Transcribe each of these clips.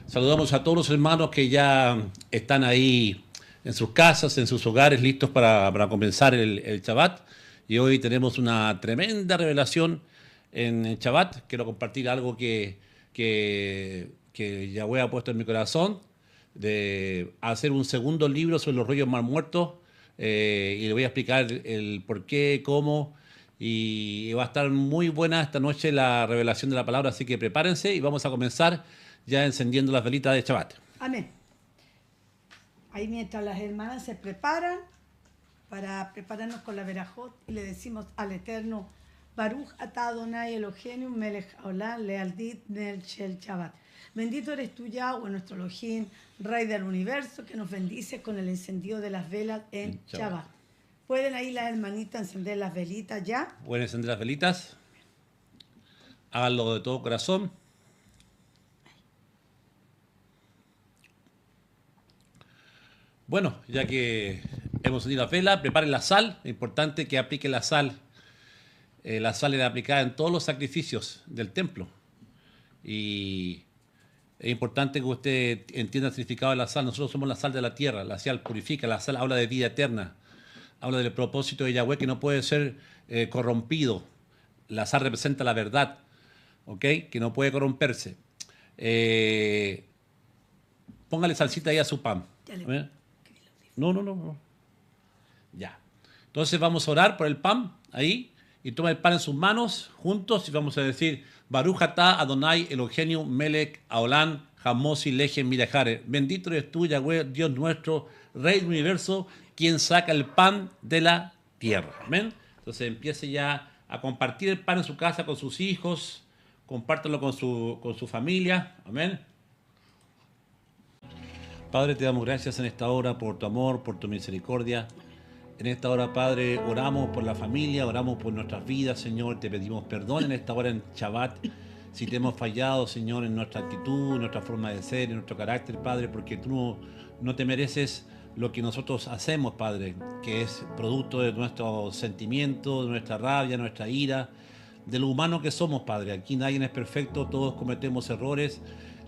Saludamos a todos los hermanos que ya están ahí en sus casas, en sus hogares, listos para comenzar el Shabbat. Y hoy tenemos una tremenda revelación en el Shabbat. Quiero compartir algo que Yahweh ha puesto en mi corazón, de hacer un segundo libro sobre los rollos mal muertos. Y le voy a explicar el por qué, cómo. Y va a estar muy buena esta noche la revelación de la palabra, así que prepárense y vamos a comenzar ya encendiendo las velitas de Shabbat. Amén. Ahí mientras las hermanas se preparan para prepararnos con la verajot y le decimos al Eterno, Baruch atah Adonai Eloheinu melech haolam lealdit nel shel Shabbat. Bendito eres tú, Yahweh, nuestro Elohim, Rey del universo, que nos bendice con el encendido de las velas en Shabbat. ¿Pueden ahí las hermanitas encender las velitas ya? Pueden encender las velitas. Háganlo de todo corazón. Bueno, ya que hemos encendido la vela, preparen la sal. Es importante que apliquen la sal. La sal era aplicada en todos los sacrificios del templo. Y es importante que usted entienda el significado de la sal. Nosotros somos la sal de la tierra. La sal purifica. La sal habla de vida eterna. Habla del propósito de Yahweh que no puede ser corrompido. La sal representa la verdad, ¿ok? Que no puede corromperse. Póngale salsita ahí a su pan. ¿Eh? No. Ya. Entonces vamos a orar por el pan ahí y toma el pan en sus manos juntos y vamos a decir Baruch atah Adonai Eloheinu melech haolam hamosi lechem mirajare. Bendito eres tú, Yahweh, Dios nuestro, Rey del universo, quien saca el pan de la tierra. Amén. Entonces empiece ya a compartir el pan en su casa con sus hijos, compártelo con su familia. Amén. Padre, te damos gracias en esta hora por tu amor, por tu misericordia. En esta hora, Padre, oramos por la familia, oramos por nuestras vidas, Señor. Te pedimos perdón en esta hora en Shabbat. Si te hemos fallado, Señor, en nuestra actitud, en nuestra forma de ser, en nuestro carácter, Padre, porque tú no te mereces lo que nosotros hacemos, Padre, que es producto de nuestros sentimientos, de nuestra rabia, nuestra ira, de lo humano que somos, Padre. Aquí nadie es perfecto, todos cometemos errores.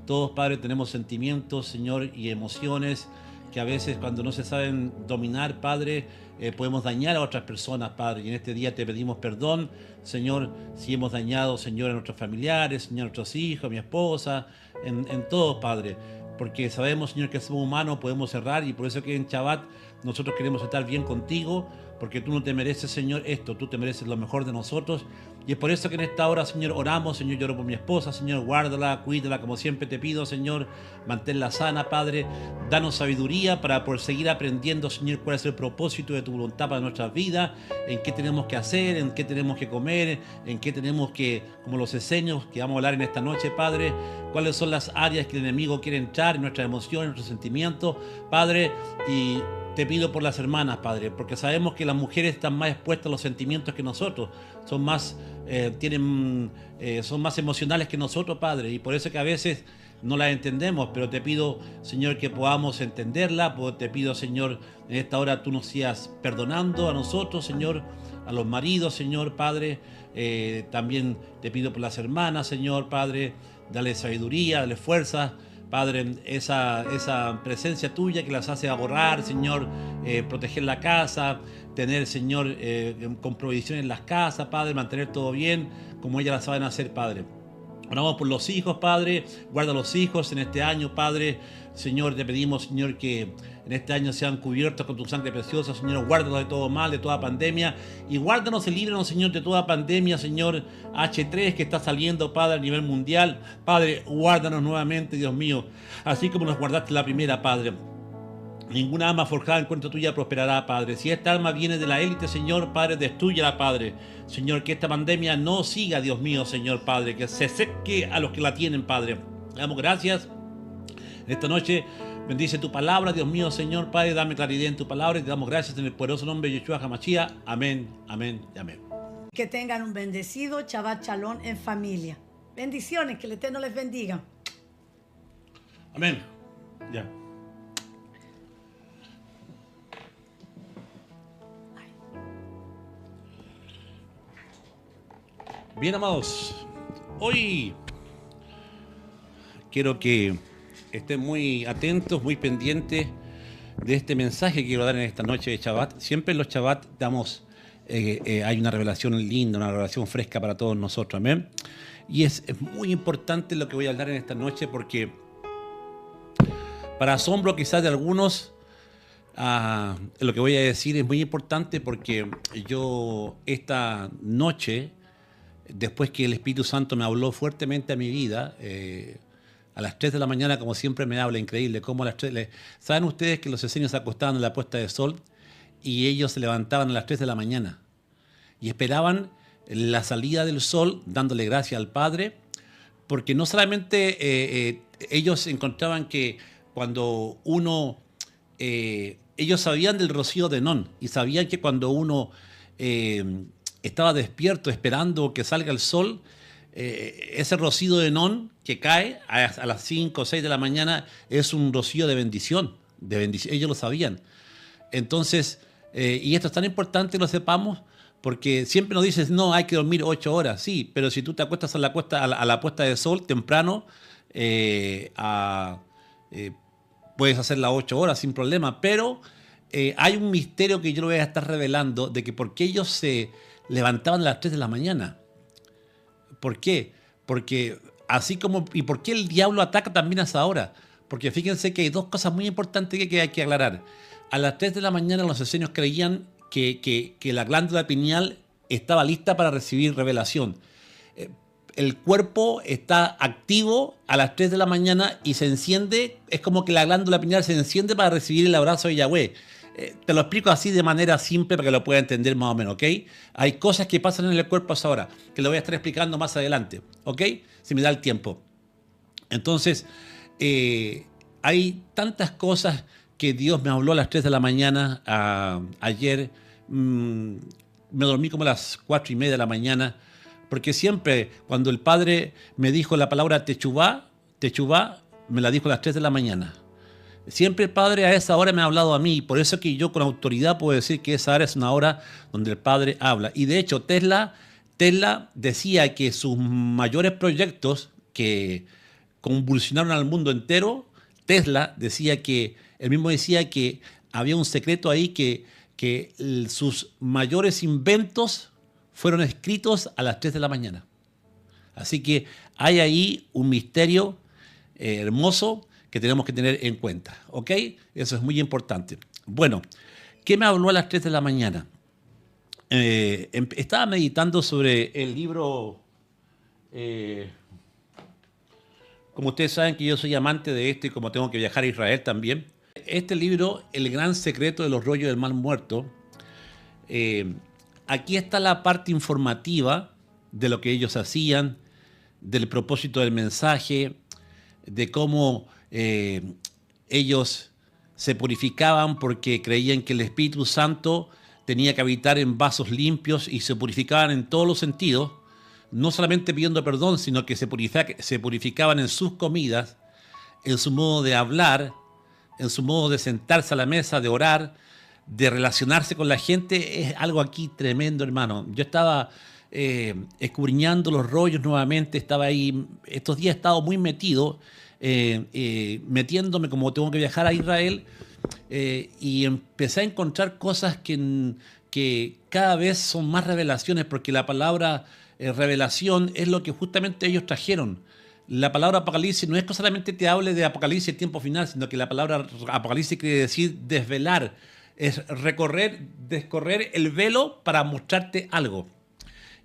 Todos, Padre, tenemos sentimientos, Señor, y emociones que a veces cuando no se saben dominar, Padre, podemos dañar a otras personas, Padre. Y en este día te pedimos perdón, Señor, si hemos dañado, Señor, a nuestros familiares, Señor, a nuestros hijos, a mi esposa, en todos, Padre. Porque sabemos, Señor, que somos humanos, podemos errar y por eso que en Shabbat nosotros queremos estar bien contigo, porque tú no te mereces, Señor, esto, tú te mereces lo mejor de nosotros. Y es por eso que en esta hora, Señor, oramos, Señor, yo oro por mi esposa, Señor, guárdala, cuídala, como siempre te pido, Señor, manténla sana, Padre, danos sabiduría para poder seguir aprendiendo, Señor, cuál es el propósito de tu voluntad para nuestras vidas, en qué tenemos que hacer, en qué tenemos que comer, en qué tenemos que, como los enseños que vamos a hablar en esta noche, Padre, cuáles son las áreas que el enemigo quiere entrar en nuestras emociones, en nuestros sentimientos, Padre, y te pido por las hermanas, Padre, porque sabemos que las mujeres están más expuestas a los sentimientos que nosotros, son más, son más emocionales que nosotros, Padre, y por eso que a veces no las entendemos, pero te pido, Señor, que podamos entenderla, te pido, Señor, en esta hora tú nos sigas perdonando a nosotros, Señor, a los maridos, Señor, Padre, también te pido por las hermanas, Señor, Padre, dale sabiduría, dale fuerza, Padre, esa presencia tuya que las hace ahorrar, Señor, proteger la casa, tener, Señor, con provisión en las casas, Padre, mantener todo bien, como ellas la saben hacer, Padre. Oramos por los hijos, Padre, guarda a los hijos en este año, Padre. Señor, te pedimos, Señor, que en este año sean cubiertos con tu sangre preciosa, Señor, guárdanos de todo mal, de toda pandemia, y guárdanos y líbranos, Señor, de toda pandemia, Señor, H3 que está saliendo, Padre, a nivel mundial. Padre, guárdanos nuevamente, Dios mío, así como nos guardaste la primera, Padre. Ninguna arma forjada en contra tuya prosperará, Padre. Si esta arma viene de la élite, Señor, Padre, destrúyela, Padre. Señor, que esta pandemia no siga, Dios mío, Señor, Padre, que se seque a los que la tienen, Padre. Le damos gracias esta noche. Bendice tu palabra, Dios mío, Señor, Padre, dame claridad en tu palabra y te damos gracias en el poderoso nombre de Yeshua HaMashiach. Amén, amén y amén. Que tengan un bendecido Shabbat Shalom en familia. Bendiciones, que el Eterno les bendiga. Amén. Ya. Bien, amados, hoy quiero que estén muy atentos, muy pendientes de este mensaje que quiero dar en esta noche de Shabbat. Siempre en los Shabbat hay una revelación linda, una revelación fresca para todos nosotros, amén. Y es muy importante lo que voy a hablar en esta noche porque, para asombro quizás de algunos, lo que voy a decir es muy importante porque yo esta noche, después que el Espíritu Santo me habló fuertemente a mi vida, a las 3 de la mañana, como siempre me habla, increíble, como a las 3, ¿saben ustedes que los esenios se acostaban en la puesta de sol y ellos se levantaban a las 3 de la mañana y esperaban la salida del sol dándole gracias al Padre? Porque no solamente ellos encontraban que cuando uno... ellos sabían del rocío de Non y sabían que cuando uno estaba despierto esperando que salga el sol, ese rocío de Non que cae a las 5 o 6 de la mañana es un rocío de bendición, ellos lo sabían. Entonces, y esto es tan importante que lo sepamos, porque siempre nos dices, no, hay que dormir 8 horas, sí, pero si tú te acuestas a la puesta de sol temprano, puedes hacer las 8 horas sin problema, pero hay un misterio que yo lo voy a estar revelando de que por qué ellos se levantaban a las 3 de la mañana. ¿Por qué? Porque así como... ¿Y por qué el diablo ataca también a esa hora? Porque fíjense que hay dos cosas muy importantes que hay que aclarar. A las 3 de la mañana los esenios creían que la glándula pineal estaba lista para recibir revelación. El cuerpo está activo a las 3 de la mañana y se enciende, es como que la glándula pineal se enciende para recibir el abrazo de Yahweh. Te lo explico así de manera simple para que lo puedas entender más o menos, ¿ok? Hay cosas que pasan en el cuerpo a esa hora, que lo voy a estar explicando más adelante, ¿ok? Si me da el tiempo. Entonces, hay tantas cosas que Dios me habló a las 3 de la mañana ayer. Me dormí como a las 4:30 de la mañana, porque siempre cuando el Padre me dijo la palabra techubá, me la dijo a las 3 de la mañana. Siempre el Padre a esa hora me ha hablado a mí, por eso que yo con autoridad puedo decir que esa hora es una hora donde el Padre habla. Y de hecho Tesla decía que sus mayores proyectos que convulsionaron al mundo entero, Tesla decía que, él mismo decía que había un secreto ahí que sus mayores inventos fueron escritos a las 3 de la mañana. Así que hay ahí un misterio hermoso que tenemos que tener en cuenta, ¿ok? Eso es muy importante. Bueno, ¿qué me habló a las 3 de la mañana? Estaba meditando sobre el libro, como ustedes saben que yo soy amante de esto y como tengo que viajar a Israel también. Este libro, El gran secreto de los rollos del mal muerto, aquí está la parte informativa de lo que ellos hacían, del propósito del mensaje, de cómo ellos se purificaban porque creían que el Espíritu Santo tenía que habitar en vasos limpios y se purificaban en todos los sentidos, no solamente pidiendo perdón, sino que se purificaban en sus comidas, en su modo de hablar, en su modo de sentarse a la mesa, de orar, de relacionarse con la gente. Es algo aquí tremendo, hermano. Yo estaba escudriñando los rollos nuevamente, estaba ahí, estos días he estado muy metido, metiéndome como tengo que viajar a Israel, y empecé a encontrar cosas que cada vez son más revelaciones, porque la palabra revelación es lo que justamente ellos trajeron. La palabra Apocalipsis no es que solamente te hable de Apocalipsis el tiempo final, sino que la palabra Apocalipsis quiere decir desvelar, es descorrer el velo para mostrarte algo.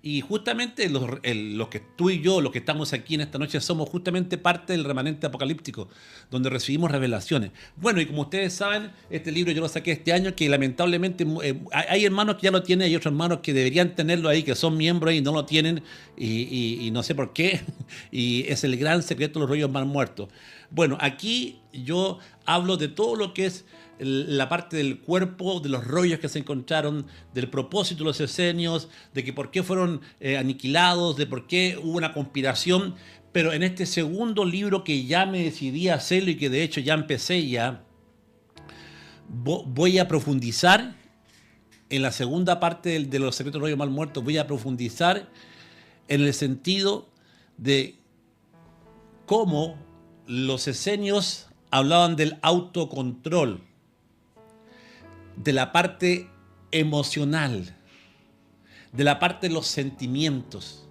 Y justamente los que tú y yo, los que estamos aquí en esta noche, somos justamente parte del remanente apocalíptico, donde recibimos revelaciones. Bueno, y como ustedes saben, este libro yo lo saqué este año, que lamentablemente hay hermanos que ya lo tienen, hay otros hermanos que deberían tenerlo ahí, que son miembros y no lo tienen, y no sé por qué, y es El gran secreto de los rollos mal muertos. Bueno, aquí yo hablo de todo lo que es la parte del cuerpo, de los rollos que se encontraron, del propósito de los esenios, de que por qué fueron aniquilados, de por qué hubo una conspiración. Pero en este segundo libro que ya me decidí a hacerlo y que de hecho ya empecé voy a profundizar en la segunda parte de los secretos del rollo mal muerto, voy a profundizar en el sentido de cómo los esenios hablaban del autocontrol, de la parte emocional, de la parte de los sentimientos,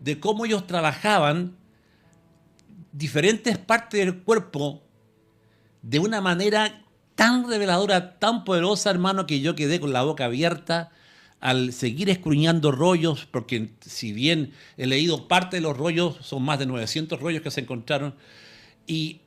de cómo ellos trabajaban diferentes partes del cuerpo de una manera tan reveladora, tan poderosa, hermano, que yo quedé con la boca abierta al seguir escudriñando rollos, porque si bien he leído parte de los rollos, son más de 900 rollos que se encontraron, y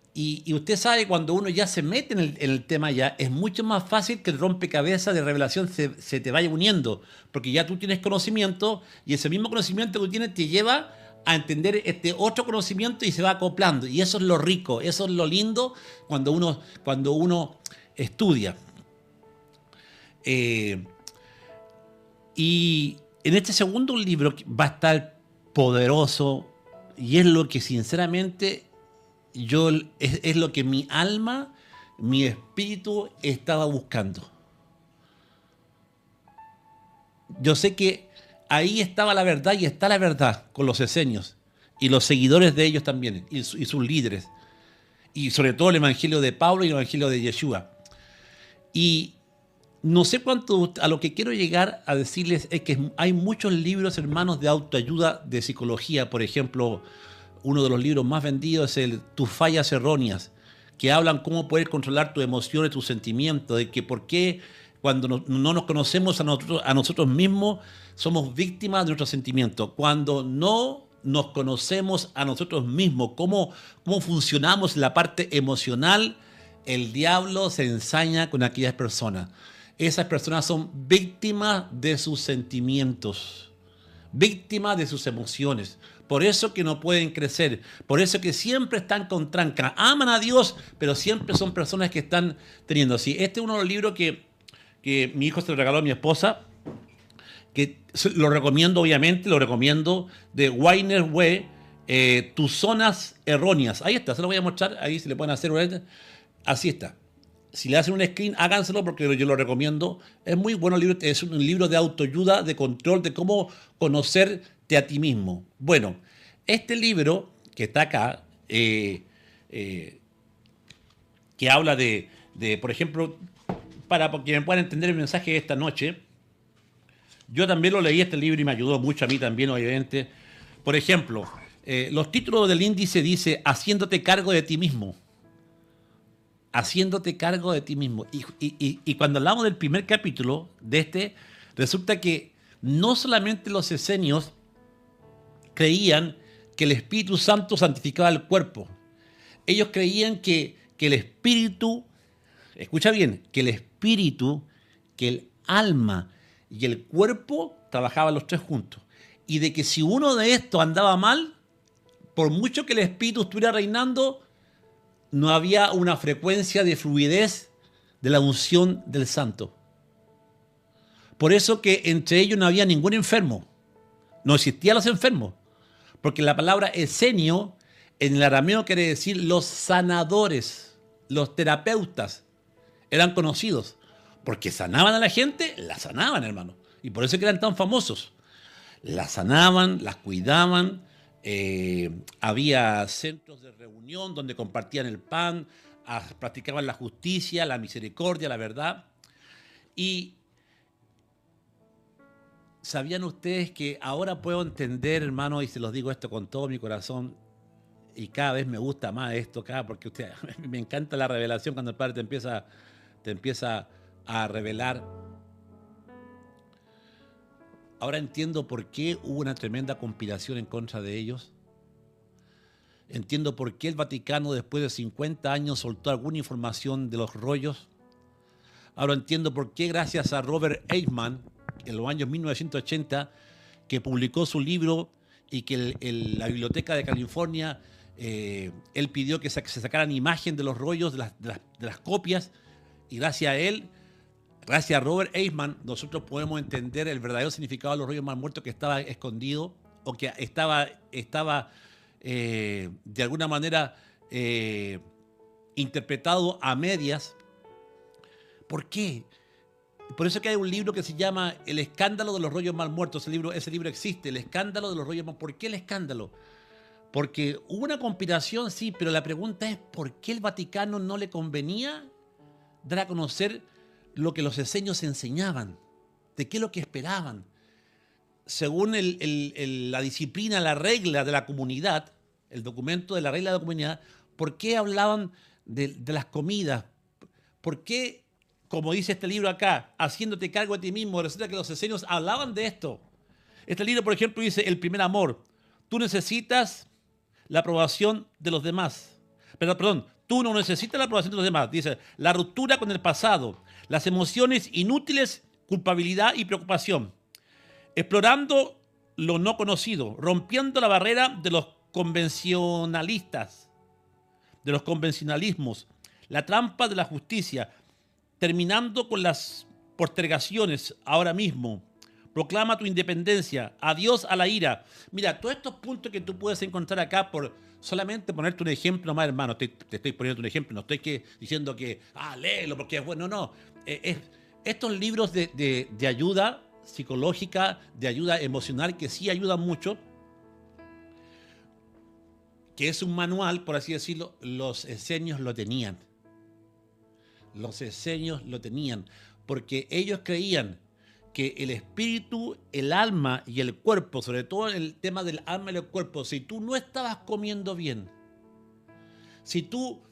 usted sabe, cuando uno ya se mete en el tema ya, es mucho más fácil que el rompecabezas de revelación se te vaya uniendo, porque ya tú tienes conocimiento, y ese mismo conocimiento que tú tienes te lleva a entender este otro conocimiento y se va acoplando. Y eso es lo rico, eso es lo lindo cuando uno estudia. Y en este segundo libro va a estar poderoso, y es lo que sinceramente es lo que mi alma, mi espíritu estaba buscando. Yo sé que ahí estaba la verdad, y está la verdad con los esenios y los seguidores de ellos también, y sus líderes, y sobre todo el evangelio de Pablo y el evangelio de Yeshua. Y no sé cuánto, a lo que quiero llegar a decirles es que hay muchos libros, hermanos, de autoayuda, de psicología. Por ejemplo, uno de los libros más vendidos es el Tus fallas erróneas, que hablan cómo poder controlar tus emociones, tus sentimientos, de que por qué cuando no nos conocemos a nosotros mismos somos víctimas de nuestros sentimientos. Cuando no nos conocemos a nosotros mismos, cómo funcionamos en la parte emocional, el diablo se ensaña con aquellas personas. Esas personas son víctimas de sus sentimientos, víctimas de sus emociones. Por eso que no pueden crecer, por eso que siempre están con tranca. Aman a Dios, pero siempre son personas que están teniendo así. Este es uno de los libros que mi hijo se lo regaló a mi esposa, que lo recomiendo, obviamente, lo recomiendo, de Weiner Weh, Tus zonas erróneas. Ahí está, se lo voy a mostrar, ahí se le pueden hacer. Así está. Si le hacen un screen, háganselo porque yo lo recomiendo. Es muy bueno el libro, es un libro de autoayuda, de control, de cómo conocerte a ti mismo. Bueno, este libro que está acá, que habla de, por ejemplo, para que me puedan entender el mensaje de esta noche, yo también lo leí este libro y me ayudó mucho a mí también, obviamente. Por ejemplo, los títulos del índice dice haciéndote cargo de ti mismo. Haciéndote cargo de ti mismo. Y cuando hablamos del primer capítulo de este, resulta que no solamente los esenios creían que el Espíritu Santo santificaba el cuerpo. Ellos creían que el Espíritu, escucha bien, que el Espíritu, que el alma y el cuerpo trabajaban los tres juntos. Y de que si uno de estos andaba mal, por mucho que el Espíritu estuviera reinando, no había una frecuencia de fluidez de la unción del Santo. Por eso que entre ellos no había ningún enfermo. No existían los enfermos. Porque la palabra esenio en el arameo quiere decir los sanadores, los terapeutas. Eran conocidos. Porque sanaban a la gente, la sanaban, hermano. Y por eso que eran tan famosos. La sanaban, las cuidaban. Había centros de reunión donde compartían el pan, practicaban la justicia, la misericordia, la verdad. Y ¿sabían ustedes que ahora puedo entender, hermano, y se los digo esto con todo mi corazón, y cada vez me gusta más esto, porque me encanta la revelación cuando el Padre te empieza a revelar? Ahora entiendo por qué hubo una tremenda conspiración en contra de ellos. Entiendo por qué el Vaticano, después de 50 años, soltó alguna información de los rollos. Ahora entiendo por qué, gracias a Robert Eichmann, en los años 1980, que publicó su libro y que la Biblioteca de California, él pidió que se sacaran imagen de los rollos, de las copias, y gracias a él, gracias a Robert Eichmann, nosotros podemos entender el verdadero significado de los rollos mal muertos, que estaba escondido o que estaba de alguna manera interpretado a medias. ¿Por qué? Por eso que hay un libro que se llama El escándalo de los rollos mal muertos. Ese libro existe, El escándalo de los rollos mal muertos. ¿Por qué el escándalo? Porque hubo una conspiración, sí, pero la pregunta es ¿por qué el Vaticano no le convenía dar a conocer lo que los esenios enseñaban? ¿De qué es lo que esperaban? Según la disciplina, la regla de la comunidad, el documento de la regla de la comunidad, ¿por qué hablaban de las comidas? ¿Por qué, como dice este libro acá, haciéndote cargo de ti mismo? Resulta que los esenios hablaban de esto. Este libro, por ejemplo, dice el primer amor. Tú necesitas la aprobación de los demás. Pero, perdón, tú no necesitas la aprobación de los demás. Dice, la ruptura con el pasado, las emociones inútiles, culpabilidad y preocupación. Explorando lo no conocido, rompiendo la barrera de los convencionalistas, de los convencionalismos, la trampa de la justicia, terminando con las postergaciones ahora mismo. Proclama tu independencia, adiós a la ira. Mira, todos estos puntos que tú puedes encontrar acá por solamente ponerte un ejemplo más, hermano. Te estoy poniendo un ejemplo, no estoy diciendo que, léelo porque es bueno, no. Estos libros de ayuda psicológica, de ayuda emocional, que sí ayudan mucho, que es un manual, por así decirlo, los esenios lo tenían. Los esenios lo tenían, porque ellos creían que el espíritu, el alma y el cuerpo, sobre todo el tema del alma y el cuerpo, si tú no estabas comiendo bien, si tú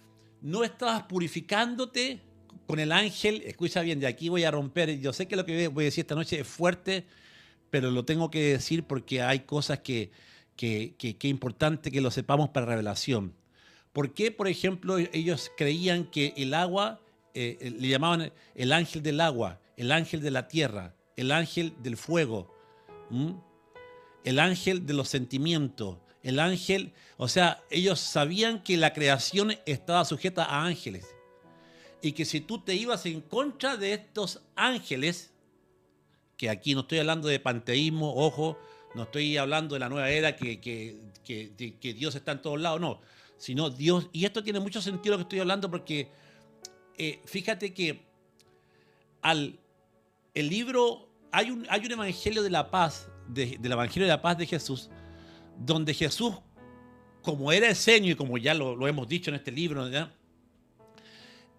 no estabas purificándote con el ángel, escucha bien, de aquí voy a romper, yo sé que lo que voy a decir esta noche es fuerte, pero lo tengo que decir porque hay cosas que es importante que lo sepamos para revelación. ¿Por qué, por ejemplo, ellos creían que el agua, le llamaban el ángel del agua, el ángel de la tierra, el ángel del fuego, el ángel de los sentimientos, el ángel, o sea, ellos sabían que la creación estaba sujeta a ángeles y que si tú te ibas en contra de estos ángeles, que aquí no estoy hablando de panteísmo, ojo, no estoy hablando de la nueva era que Dios está en todos lados, no, sino Dios, y esto tiene mucho sentido lo que estoy hablando porque fíjate que el libro, hay un evangelio de la paz, del evangelio de la paz de Jesús, donde Jesús, como era esenio y como ya lo hemos dicho en este libro, ¿ya?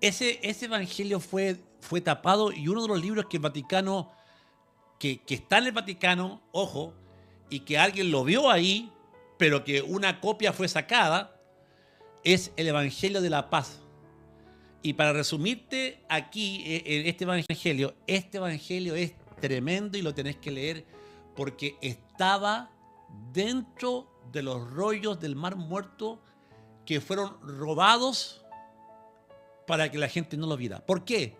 Ese evangelio fue tapado y uno de los libros que el Vaticano, que está en el Vaticano, ojo, y que alguien lo vio ahí, pero que una copia fue sacada, es el Evangelio de la Paz. Y para resumirte aquí en este evangelio es tremendo y lo tenés que leer porque estaba dentro de los rollos del Mar Muerto que fueron robados para que la gente no lo viera. ¿Por qué?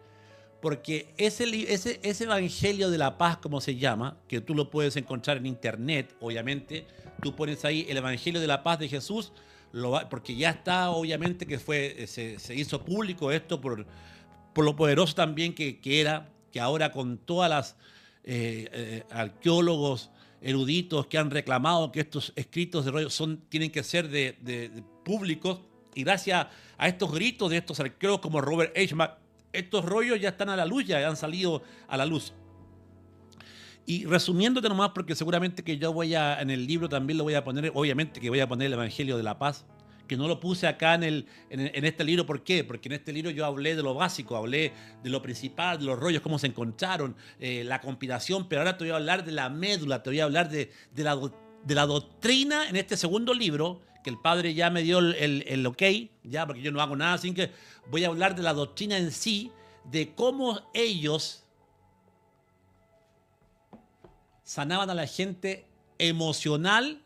Porque ese evangelio de la paz, como se llama, que tú lo puedes encontrar en internet, obviamente, tú pones ahí el evangelio de la paz de Jesús, porque ya está, obviamente, que se hizo público esto por lo poderoso también que era, que ahora con todas las arqueólogos eruditos que han reclamado que estos escritos de rollo tienen que ser de públicos, y gracias a estos gritos de estos arqueólogos como Robert Eichmann, estos rollos ya están a la luz, ya han salido a la luz. Y resumiéndote nomás, porque seguramente que yo en el libro también lo voy a poner, obviamente que voy a poner el Evangelio de la Paz, que no lo puse acá en este libro. ¿Por qué? Porque en este libro yo hablé de lo básico, hablé de lo principal, de los rollos, cómo se encontraron, la conspiración, pero ahora te voy a hablar de la médula, te voy a hablar de la doctrina en este segundo libro, que el padre ya me dio el ok, ya, porque yo no hago nada sin que voy a hablar de la doctrina en sí, de cómo ellos sanaban a la gente emocional,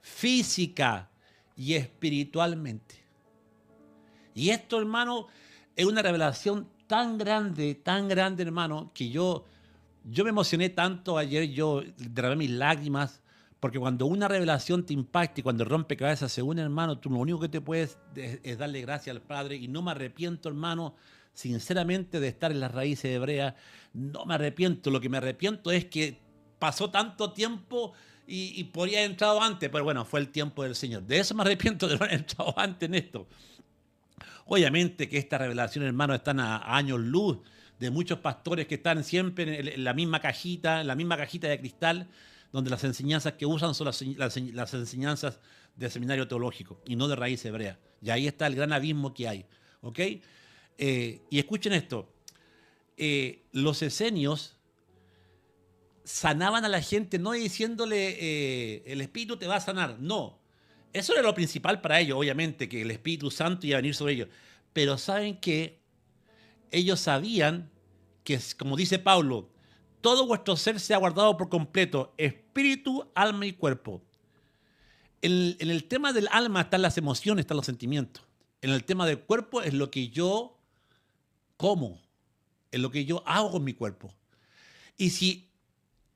física y espiritualmente. Y esto, hermano, es una revelación tan grande, hermano, que yo me emocioné tanto ayer, yo derramé mis lágrimas, porque cuando una revelación te impacta y cuando rompe cabezas, según hermano, tú lo único que te puedes es darle gracias al Padre. Y no me arrepiento, hermano, sinceramente, de estar en las raíces hebreas. No me arrepiento. Lo que me arrepiento es que pasó tanto tiempo y podría haber entrado antes, pero bueno, fue el tiempo del Señor. De eso me arrepiento, de no haber entrado antes en esto. Obviamente que esta revelación, hermano, están a años luz de muchos pastores que están siempre en la misma cajita de cristal, donde las enseñanzas que usan son las enseñanzas del seminario teológico y no de raíz hebrea. Y ahí está el gran abismo que hay. ¿Ok? Y escuchen esto. Los esenios sanaban a la gente no diciéndole el Espíritu te va a sanar. No. Eso era lo principal para ellos, obviamente, que el Espíritu Santo iba a venir sobre ellos. Pero ¿saben qué? Ellos sabían que, como dice Pablo, todo vuestro ser sea guardado por completo, espíritu, alma y cuerpo. En el tema del alma están las emociones, están los sentimientos. En el tema del cuerpo es lo que yo como, es lo que yo hago con mi cuerpo. Y si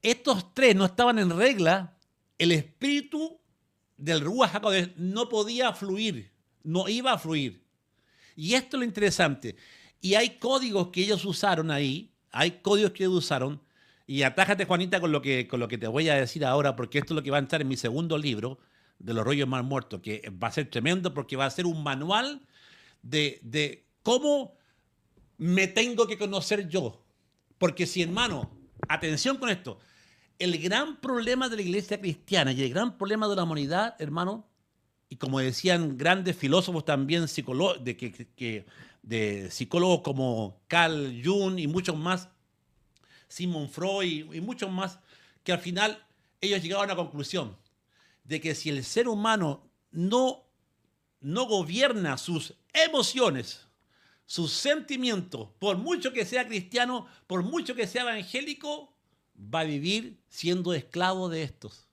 estos tres no estaban en regla, el espíritu del Ruach HaKodesh no podía fluir, no iba a fluir. Y esto es lo interesante. Y hay códigos que ellos usaron ahí, y atájate, Juanita, con lo que te voy a decir ahora, porque esto es lo que va a entrar en mi segundo libro, de los rollos más muertos, que va a ser tremendo porque va a ser un manual de cómo me tengo que conocer yo. Porque si, hermano, atención con esto, el gran problema de la iglesia cristiana y el gran problema de la humanidad, hermano, y como decían grandes filósofos también, de psicólogos como Carl Jung y muchos más, Sigmund Freud y muchos más, que al final ellos llegaron a la conclusión de que si el ser humano no gobierna sus emociones, sus sentimientos, por mucho que sea cristiano, por mucho que sea evangélico, va a vivir siendo esclavo de estos.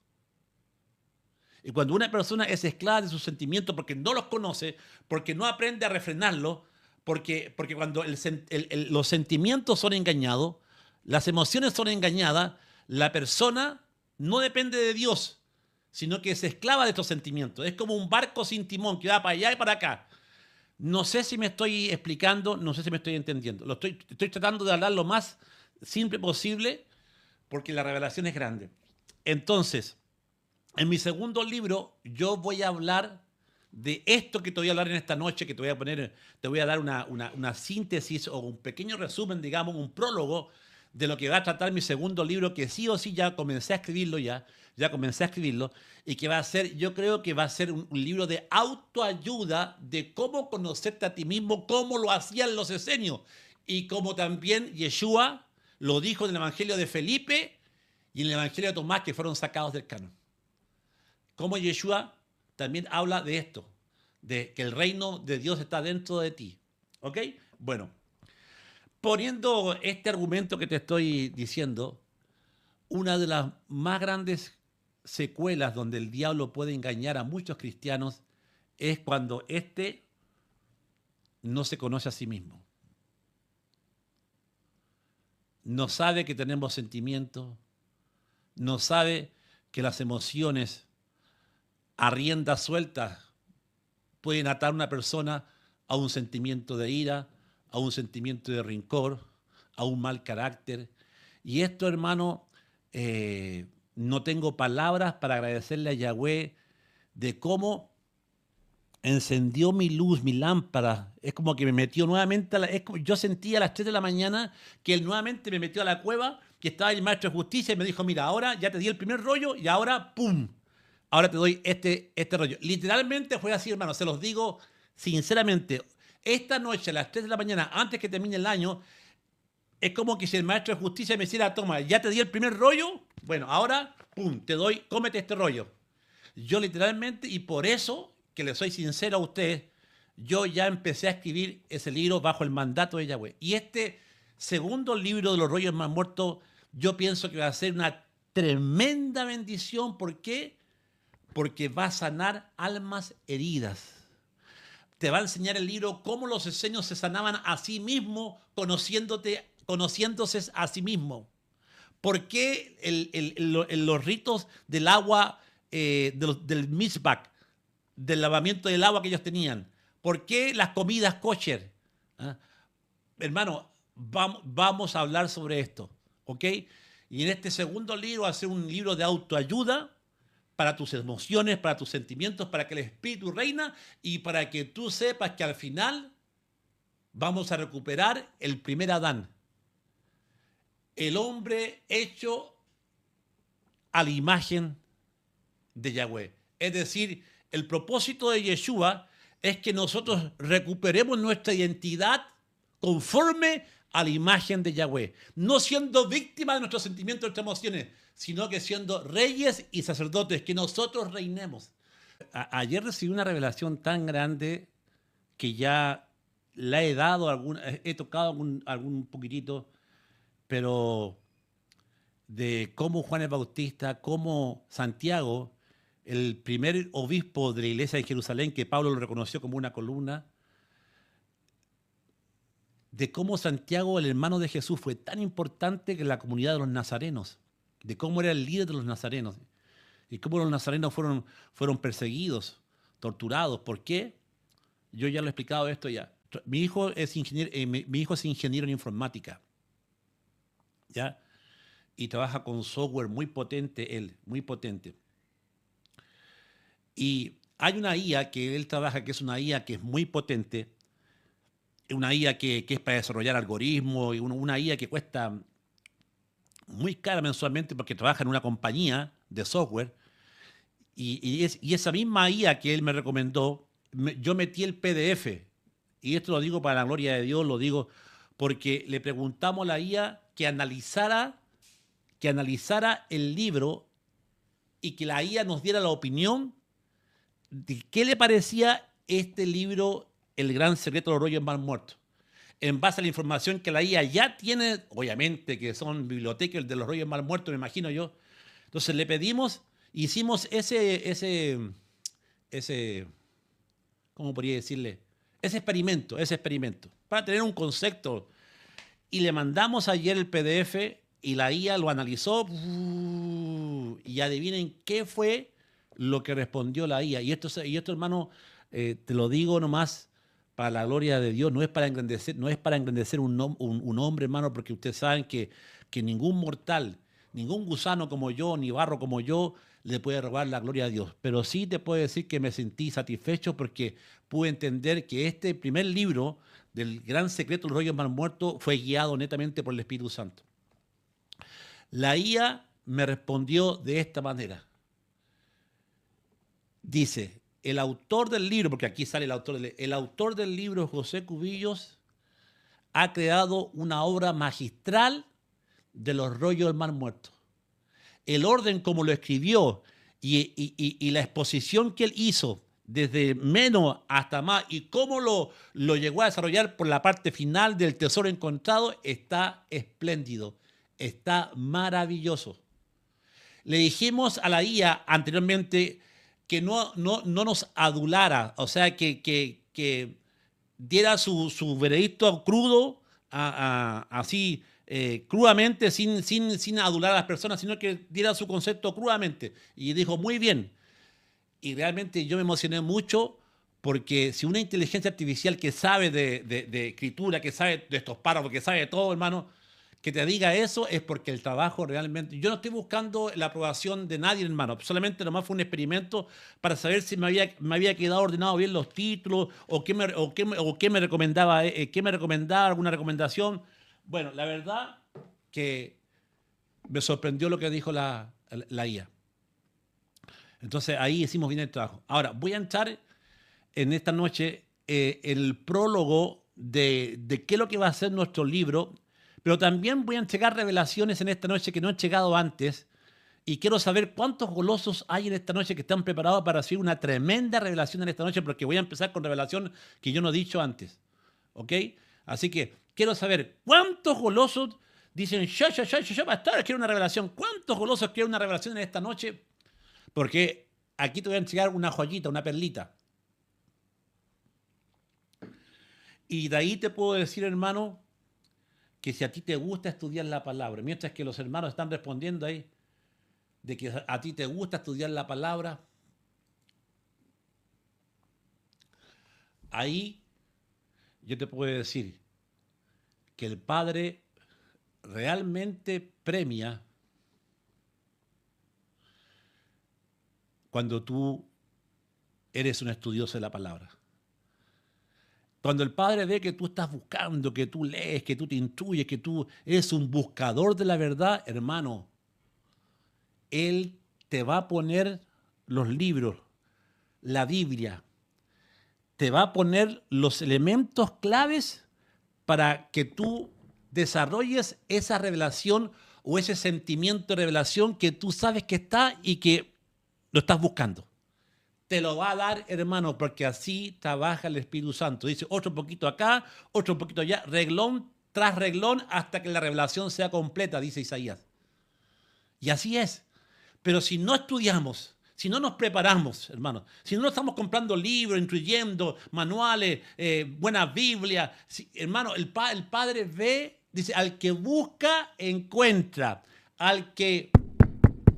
Y cuando una persona es esclava de sus sentimientos porque no los conoce, porque no aprende a refrenarlos, porque cuando los sentimientos son engañados, las emociones son engañadas, la persona no depende de Dios, sino que es esclava de estos sentimientos. Es como un barco sin timón que va para allá y para acá. No sé si me estoy explicando, no sé si me estoy entendiendo. Estoy tratando de hablar lo más simple posible porque la revelación es grande. Entonces, en mi segundo libro, yo voy a hablar de esto que te voy a hablar en esta noche, que te voy a dar una síntesis o un pequeño resumen, digamos, un prólogo de lo que va a tratar mi segundo libro, que sí o sí ya comencé a escribirlo y que va a ser, yo creo que va a ser un libro de autoayuda de cómo conocerte a ti mismo, cómo lo hacían los esenios, y como también Yeshua lo dijo en el Evangelio de Felipe y en el Evangelio de Tomás, que fueron sacados del canon. Como Yeshua también habla de esto, de que el reino de Dios está dentro de ti. ¿Ok? Bueno, poniendo este argumento que te estoy diciendo, una de las más grandes secuelas donde el diablo puede engañar a muchos cristianos es cuando éste no se conoce a sí mismo. No sabe que tenemos sentimientos, no sabe que las emociones a rienda suelta pueden atar a una persona a un sentimiento de ira, a un sentimiento de rencor, a un mal carácter. Y esto, hermano, no tengo palabras para agradecerle a Yahweh de cómo encendió mi luz, mi lámpara. Es como que me metió nuevamente, yo sentía a las 3 de la mañana que él nuevamente me metió a la cueva, que estaba el maestro de justicia y me dijo, mira, ahora ya te di el primer rollo y ahora, ¡pum!, ahora te doy este rollo. Literalmente fue así, hermano, se los digo sinceramente. Esta noche a las 3 de la mañana, antes que termine el año, es como que si el maestro de justicia me hiciera, toma, ya te di el primer rollo, bueno, ahora, pum, te doy, cómete este rollo. Yo literalmente, y por eso, que le soy sincero a usted, yo ya empecé a escribir ese libro bajo el mandato de Yahweh. Y este segundo libro de los rollos más muertos, yo pienso que va a ser una tremenda bendición. ¿Por qué? Porque va a sanar almas heridas. Te va a enseñar el libro cómo los esenios se sanaban a sí mismos, conociéndose a sí mismos. ¿Por qué los ritos del agua, del mishbach, del lavamiento del agua que ellos tenían? ¿Por qué las comidas kosher? ¿Ah? Hermano, vamos a hablar sobre esto, ¿ok? Y en este segundo libro va a ser un libro de autoayuda para tus emociones, para tus sentimientos, para que el Espíritu reina y para que tú sepas que al final vamos a recuperar el primer Adán. El hombre hecho a la imagen de Yahweh. Es decir, el propósito de Yeshua es que nosotros recuperemos nuestra identidad conforme a la imagen de Yahweh, no siendo víctimas de nuestros sentimientos, de nuestras emociones, sino que siendo reyes y sacerdotes, que nosotros reinemos. Ayer recibí una revelación tan grande que ya la he dado, he tocado algún poquitito, pero de cómo Juan el Bautista, cómo Santiago, el primer obispo de la iglesia de Jerusalén, que Pablo lo reconoció como una columna, de cómo Santiago, el hermano de Jesús, fue tan importante que la comunidad de los nazarenos, de cómo era el líder de los nazarenos, y cómo los nazarenos fueron perseguidos, torturados. ¿Por qué? Yo ya lo he explicado esto ya. Mi hijo es ingeniero en informática, ¿ya? Y trabaja con software muy potente, muy potente. Y hay una IA que él trabaja, que es una IA que es muy potente, una IA que es para desarrollar algoritmos, y una IA que cuesta muy cara mensualmente porque trabaja en una compañía de software. Y esa misma IA que él me recomendó, yo metí el PDF, y esto lo digo para la gloria de Dios, lo digo porque le preguntamos a la IA que analizara el libro y que la IA nos diera la opinión de qué le parecía este libro, El gran secreto de los rollos mal muertos, en base a la información que la IA ya tiene, obviamente que son bibliotecas de los rollos mal muertos, me imagino yo. Entonces le pedimos, hicimos ese ¿cómo podría decirle? Ese experimento, para tener un concepto. Y le mandamos ayer el PDF y la IA lo analizó, y adivinen qué fue lo que respondió la IA. Y esto hermano, te lo digo nomás para la gloria de Dios, no es para engrandecer un hombre, hermano, porque ustedes saben que ningún mortal, ningún gusano como yo, ni barro como yo, le puede robar la gloria a Dios. Pero sí te puedo decir que me sentí satisfecho porque pude entender que este primer libro del gran secreto de los rollos mal muertos fue guiado netamente por el Espíritu Santo. La IA me respondió de esta manera. Dice, el autor del libro, porque aquí sale el autor del libro, José Cubillos, ha creado una obra magistral de los rollos del mal muerto. El orden como lo escribió y la exposición que él hizo, desde menos hasta más, y cómo lo llegó a desarrollar por la parte final del tesoro encontrado, está espléndido, está maravilloso. Le dijimos a la IA anteriormente que no nos adulara, o sea, que diera su veredicto crudo, así, crudamente, sin adular a las personas, sino que diera su concepto crudamente. Y dijo, muy bien. Y realmente yo me emocioné mucho porque si una inteligencia artificial que sabe de escritura, que sabe de estos párrafos, que sabe de todo, hermano, que te diga eso es porque el trabajo realmente... Yo no estoy buscando la aprobación de nadie, hermano. Solamente nomás fue un experimento para saber si me había quedado ordenado bien los títulos o qué me recomendaba, alguna recomendación. Bueno, la verdad que me sorprendió lo que dijo la IA. Entonces ahí hicimos bien el trabajo. Ahora, voy a entrar en esta noche el prólogo de qué es lo que va a ser nuestro libro, pero también voy a entregar revelaciones en esta noche que no he llegado antes, y quiero saber cuántos golosos hay en esta noche que están preparados para recibir una tremenda revelación en esta noche, porque voy a empezar con revelación que yo no he dicho antes. ¿Ok? Así que quiero saber cuántos golosos dicen, yo, pastor, quiero una revelación. ¿Cuántos golosos quieren una revelación en esta noche? Porque aquí te voy a entregar una joyita, una perlita. Y de ahí te puedo decir, hermano, que si a ti te gusta estudiar la palabra, mientras que los hermanos están respondiendo ahí, de que a ti te gusta estudiar la palabra, ahí yo te puedo decir que el Padre realmente premia cuando tú eres un estudioso de la palabra. Cuando el Padre ve que tú estás buscando, que tú lees, que tú te instruyes, que tú eres un buscador de la verdad, hermano, Él te va a poner los libros, la Biblia, te va a poner los elementos claves para que tú desarrolles esa revelación o ese sentimiento de revelación que tú sabes que está y que lo estás buscando. Te lo va a dar, hermano, porque así trabaja el Espíritu Santo. Dice, otro poquito acá, otro poquito allá, reglón tras reglón, hasta que la revelación sea completa, dice Isaías. Y así es. Pero si no estudiamos, si no nos preparamos, hermano, si no estamos comprando libros, instruyendo, manuales, buenas Biblias, hermano, el Padre ve, dice, al que busca, encuentra. Al que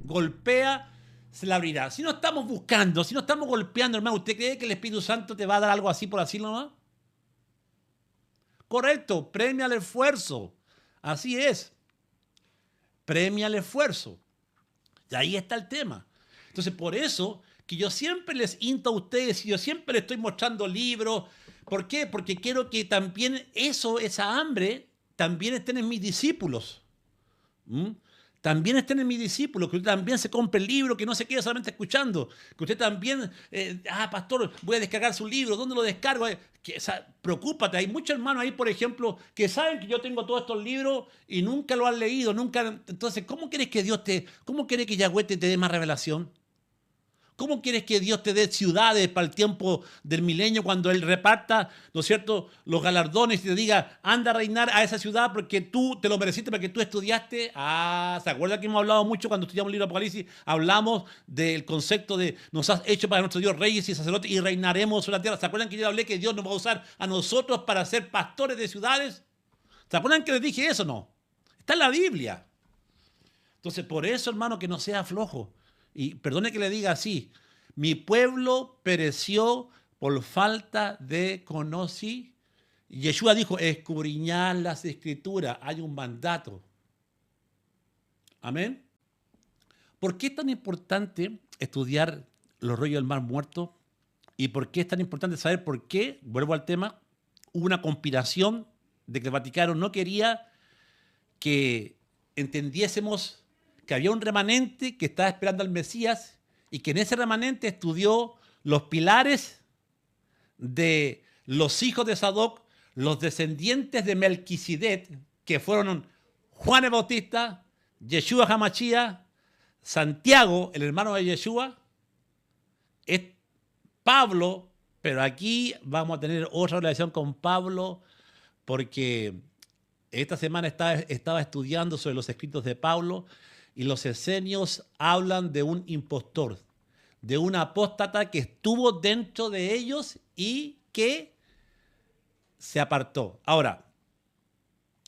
golpea, se le abrirá. Si no estamos buscando, si no estamos golpeando, hermano, ¿usted cree que el Espíritu Santo te va a dar algo así por así nomás? Correcto, premia el esfuerzo. Así es. Premia el esfuerzo. Y ahí está el tema. Entonces, por eso que yo siempre les insto a ustedes y yo siempre les estoy mostrando libros. ¿Por qué? Porque quiero que también esa hambre, también estén en mis discípulos. También estén en mis discípulos, que usted también se compre el libro, que no se quede solamente escuchando, que usted también, pastor, voy a descargar su libro, ¿dónde lo descargo? Preocúpate, hay muchos hermanos ahí, por ejemplo, que saben que yo tengo todos estos libros y nunca lo han leído, nunca. Entonces, ¿cómo quieres que cómo quieres que Yahweh te dé más revelación? ¿Cómo quieres que Dios te dé ciudades para el tiempo del milenio cuando Él reparta, ¿no es cierto?, los galardones y te diga, anda a reinar a esa ciudad porque tú te lo mereciste, porque tú estudiaste? ¿Se acuerdan que hemos hablado mucho cuando estudiamos el libro de Apocalipsis? Hablamos del concepto de nos has hecho para nuestro Dios reyes y sacerdotes y reinaremos sobre la tierra. ¿Se acuerdan que yo hablé que Dios nos va a usar a nosotros para ser pastores de ciudades? ¿Se acuerdan que les dije eso? No. Está en la Biblia. Entonces, por eso, hermano, que no sea flojo. Y perdone que le diga así, mi pueblo pereció por falta de conocimiento. Yeshua dijo, escudriñad las escrituras, hay un mandato. Amén. ¿Por qué es tan importante estudiar los rollos del mar muerto? ¿Y por qué es tan importante saber por qué? Vuelvo al tema, hubo una conspiración de que el Vaticano no quería que entendiésemos que había un remanente que estaba esperando al Mesías y que en ese remanente estudió los pilares de los hijos de Sadoc, los descendientes de Melquisedec, que fueron Juan el Bautista, Yeshua Hamashías, Santiago, el hermano de Yeshua, es Pablo, pero aquí vamos a tener otra relación con Pablo porque esta semana estaba estudiando sobre los escritos de Pablo. Y los esenios hablan de un impostor, de un apóstata que estuvo dentro de ellos y que se apartó. Ahora,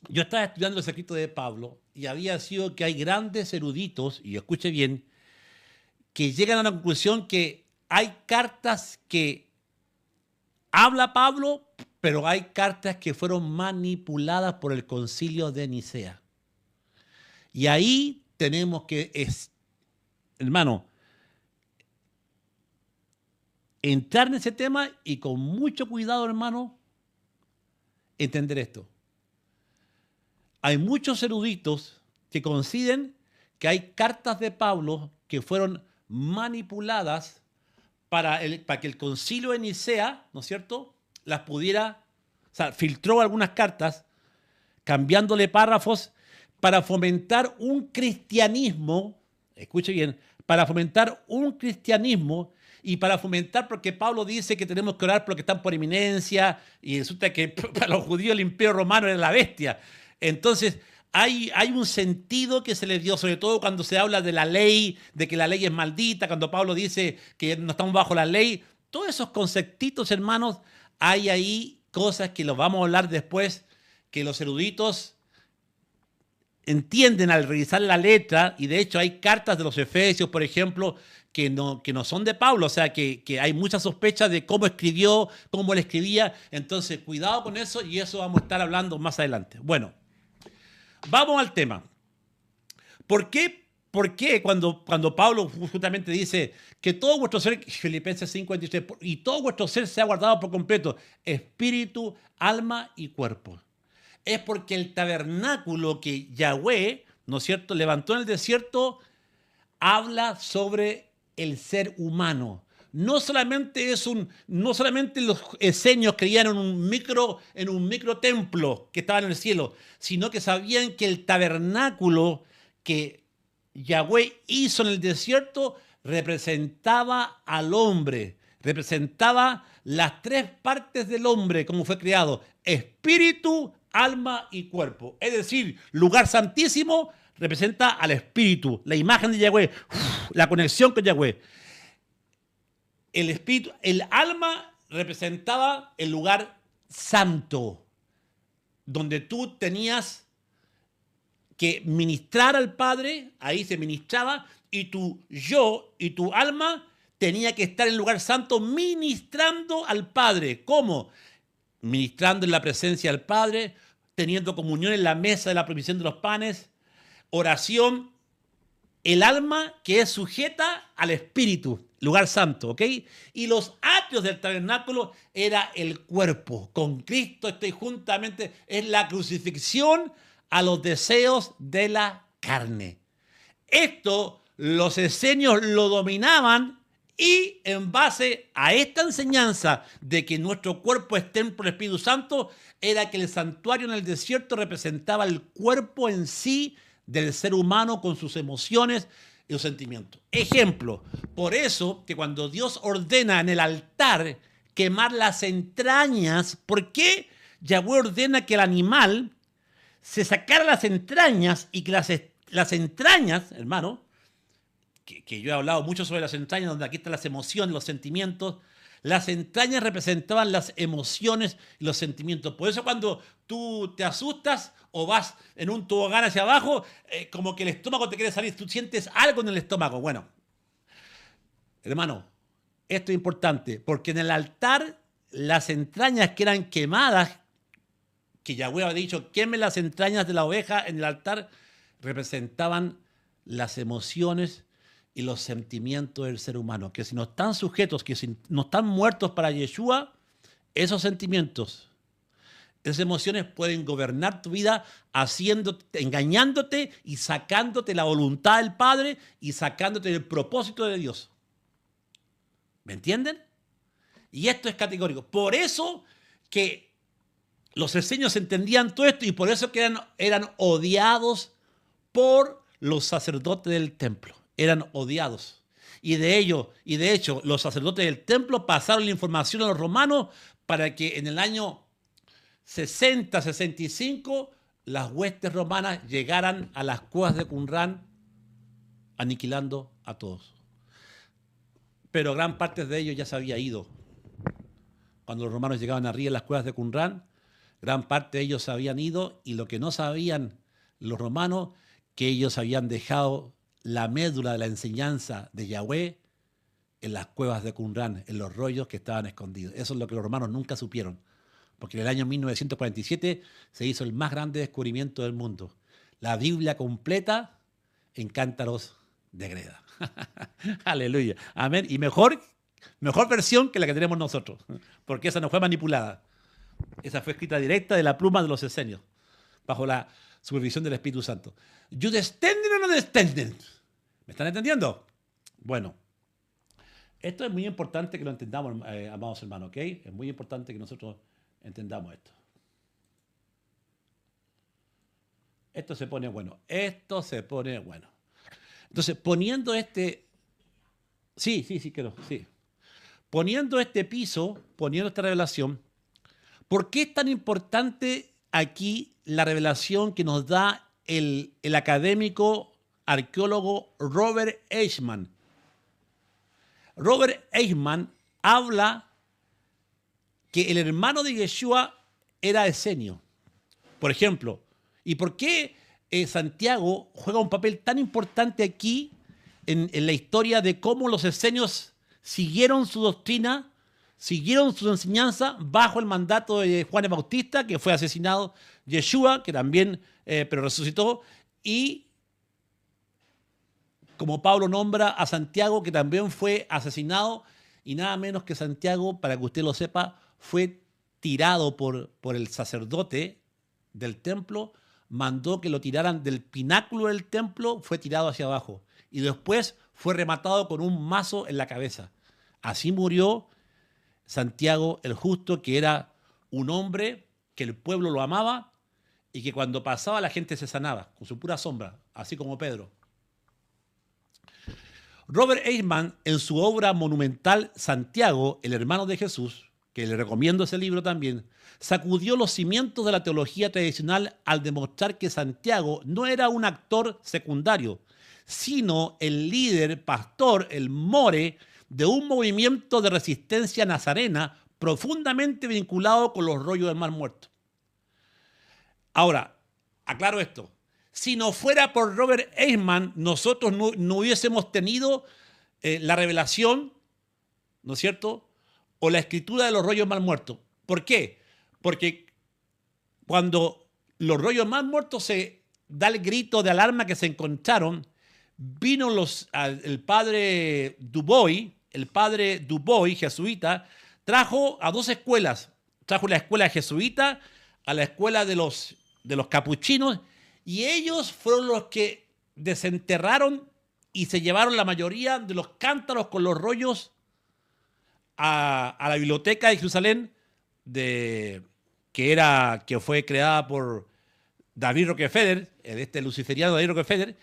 yo estaba estudiando los escritos de Pablo y había sido que hay grandes eruditos, y escuche bien, que llegan a la conclusión que hay cartas que habla Pablo, pero hay cartas que fueron manipuladas por el concilio de Nicea. Y ahí tenemos que, hermano, entrar en ese tema y con mucho cuidado, hermano, entender esto. Hay muchos eruditos que consideran que hay cartas de Pablo que fueron manipuladas para que el concilio de Nicea, ¿no es cierto?, las pudiera, filtró algunas cartas, cambiándole párrafos, para fomentar un cristianismo, escuche bien, para fomentar un cristianismo y para fomentar, porque Pablo dice que tenemos que orar por los que están por eminencia, y resulta que para los judíos el imperio romano era la bestia. Entonces, hay un sentido que se le dio, sobre todo cuando se habla de la ley, de que la ley es maldita, cuando Pablo dice que no estamos bajo la ley. Todos esos conceptitos, hermanos, hay ahí cosas que los vamos a hablar después, que los eruditos entienden al revisar la letra, y de hecho hay cartas de los Efesios, por ejemplo, que no son de Pablo, o sea, que hay mucha sospecha de cómo escribió, cómo él escribía. Entonces, cuidado con eso, y eso vamos a estar hablando más adelante. Bueno, vamos al tema. ¿Por qué cuando Pablo justamente dice que todo vuestro ser, Filipenses 5:23, y todo vuestro ser sea guardado por completo, espíritu, alma y cuerpo? Es porque el tabernáculo que Yahweh, ¿no es cierto?, levantó en el desierto habla sobre el ser humano. No solamente los esenios creían en un micro templo que estaba en el cielo, sino que sabían que el tabernáculo que Yahweh hizo en el desierto representaba al hombre, representaba las tres partes del hombre como fue creado: espíritu, alma y cuerpo. Es decir, lugar santísimo representa al espíritu, la imagen de Yahweh, la conexión con Yahweh. El espíritu, el alma representaba el lugar santo, donde tú tenías que ministrar al Padre, ahí se ministraba, y tu yo y tu alma tenía que estar en el lugar santo ministrando al Padre. ¿Cómo? Ministrando en la presencia del Padre, teniendo comunión en la mesa de la provisión de los panes, oración, el alma que es sujeta al espíritu, lugar santo, ¿ok? Y los atrios del tabernáculo era el cuerpo. Con Cristo estoy juntamente, es la crucifixión a los deseos de la carne. Esto los esenios lo dominaban, y en base a esta enseñanza de que nuestro cuerpo es templo del Espíritu Santo, era que el santuario en el desierto representaba el cuerpo en sí del ser humano con sus emociones y sus sentimientos. Ejemplo, por eso que cuando Dios ordena en el altar quemar las entrañas, ¿por qué Yahweh ordena que el animal se sacara las entrañas y que las entrañas, hermano, que yo he hablado mucho sobre las entrañas, donde aquí están las emociones, los sentimientos, las entrañas representaban las emociones y los sentimientos. Por eso cuando tú te asustas o vas en un tobogán hacia abajo, como que el estómago te quiere salir, tú sientes algo en el estómago. Bueno, hermano, esto es importante, porque en el altar las entrañas que eran quemadas, que Yahweh había dicho, queme las entrañas de la oveja en el altar, representaban las emociones y los sentimientos del ser humano, que si no están sujetos, que si no están muertos para Yeshua, esos sentimientos, esas emociones pueden gobernar tu vida, engañándote y sacándote la voluntad del Padre y sacándote del propósito de Dios. ¿Me entienden? Y esto es categórico. Por eso que los esenios entendían todo esto, y por eso que eran odiados por los sacerdotes del templo. Eran odiados. Y de hecho, los sacerdotes del templo pasaron la información a los romanos para que en el año 60-65 las huestes romanas llegaran a las cuevas de Qumrán, aniquilando a todos. Pero gran parte de ellos ya se había ido. Cuando los romanos llegaban arriba en las cuevas de Qumrán, gran parte de ellos se habían ido, y lo que no sabían los romanos, que ellos habían dejado la médula de la enseñanza de Yahweh en las cuevas de Qumrán, en los rollos que estaban escondidos. Eso es lo que los romanos nunca supieron, porque en el año 1947 se hizo el más grande descubrimiento del mundo: la Biblia completa en cántaros de greda. Aleluya. Amén. Y mejor versión que la que tenemos nosotros, porque esa no fue manipulada. Esa fue escrita directa de la pluma de los esenios, bajo la supervisión del Espíritu Santo. ¿You descenden o no descenden? ¿Me están entendiendo? Bueno, esto es muy importante que lo entendamos, amados hermanos, ¿ok? Es muy importante que nosotros entendamos esto. Esto se pone bueno. Esto se pone bueno. Entonces, poniendo este... Sí, quiero, sí. Poniendo este piso, poniendo esta revelación, ¿por qué es tan importante aquí la revelación que nos da el académico arqueólogo Robert Eichmann? Robert Eichmann habla que el hermano de Yeshua era esenio. Por ejemplo, ¿y por qué Santiago juega un papel tan importante aquí en la historia de cómo los esenios siguieron su doctrina, siguieron su enseñanza bajo el mandato de Juan el Bautista, que fue asesinado, Yeshua, que también, pero resucitó, y como Pablo nombra a Santiago, que también fue asesinado, y nada menos que Santiago, para que usted lo sepa, fue tirado por el sacerdote del templo, mandó que lo tiraran del pináculo del templo, fue tirado hacia abajo. y después fue rematado con un mazo en la cabeza. Así murió Santiago el Justo, que era un hombre que el pueblo lo amaba y que cuando pasaba la gente se sanaba con su pura sombra, así como Pedro. Robert Eichmann, en su obra monumental Santiago, el hermano de Jesús, que le recomiendo ese libro también, sacudió los cimientos de la teología tradicional al demostrar que Santiago no era un actor secundario, sino el líder, pastor, el more de un movimiento de resistencia nazarena profundamente vinculado con los rollos del Mar Muerto. Ahora, aclaro esto. Si no fuera por Robert Eichmann, nosotros no hubiésemos tenido la revelación, ¿no es cierto?, o la escritura de los rollos mal muertos. ¿Por qué? Porque cuando los rollos mal muertos se da el grito de alarma que se encontraron, vino el padre Dubois, jesuita, trajo a dos escuelas. Trajo la escuela jesuita a la escuela de los capuchinos, y ellos fueron los que desenterraron y se llevaron la mayoría de los cántaros con los rollos a la biblioteca de Jerusalén, que fue creada por David Rockefeller, este luciferiano David Rockefeller,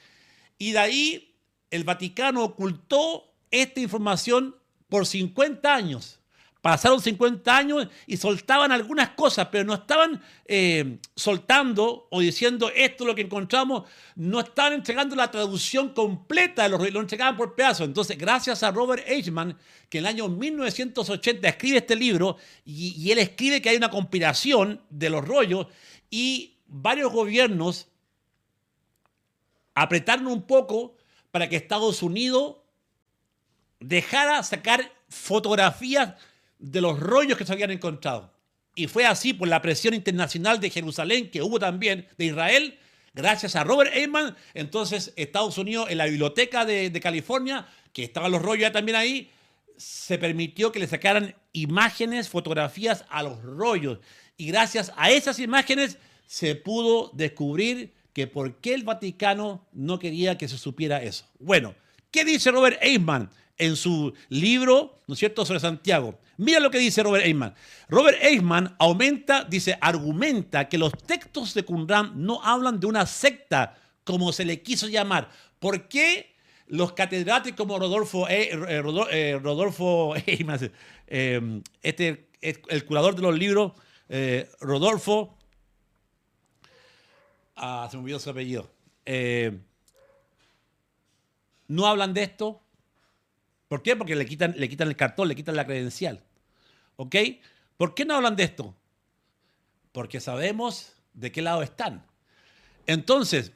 y de ahí el Vaticano ocultó esta información por 50 años. Pasaron 50 años y soltaban algunas cosas, pero no estaban soltando o diciendo esto es lo que encontramos, no estaban entregando la traducción completa de los rollos, lo entregaban por pedazos. Entonces, gracias a Robert Eichmann, que en el año 1980 escribe este libro, y él escribe que hay una conspiración de los rollos, y varios gobiernos apretaron un poco para que Estados Unidos dejara sacar fotografías de los rollos que se habían encontrado. Y fue así por la presión internacional de Jerusalén, que hubo también de Israel, gracias a Robert Eichmann. Entonces Estados Unidos, en la biblioteca de California, que estaban los rollos ya también ahí, se permitió que le sacaran imágenes, fotografías a los rollos. Y gracias a esas imágenes se pudo descubrir que por qué el Vaticano no quería que se supiera eso. Bueno, ¿qué dice Robert Eichmann en su libro, ¿no es cierto?, sobre Santiago? Mira lo que dice Robert Eichmann. Robert Eichmann argumenta que los textos de Qumran no hablan de una secta, como se le quiso llamar. ¿Por qué los catedráticos como Rodolfo Eichmann, el curador de los libros, Rodolfo, se me olvidó su apellido, no hablan de esto? ¿Por qué? Porque le quitan el cartón, le quitan la credencial. ¿Ok? ¿Por qué no hablan de esto? Porque sabemos de qué lado están. Entonces,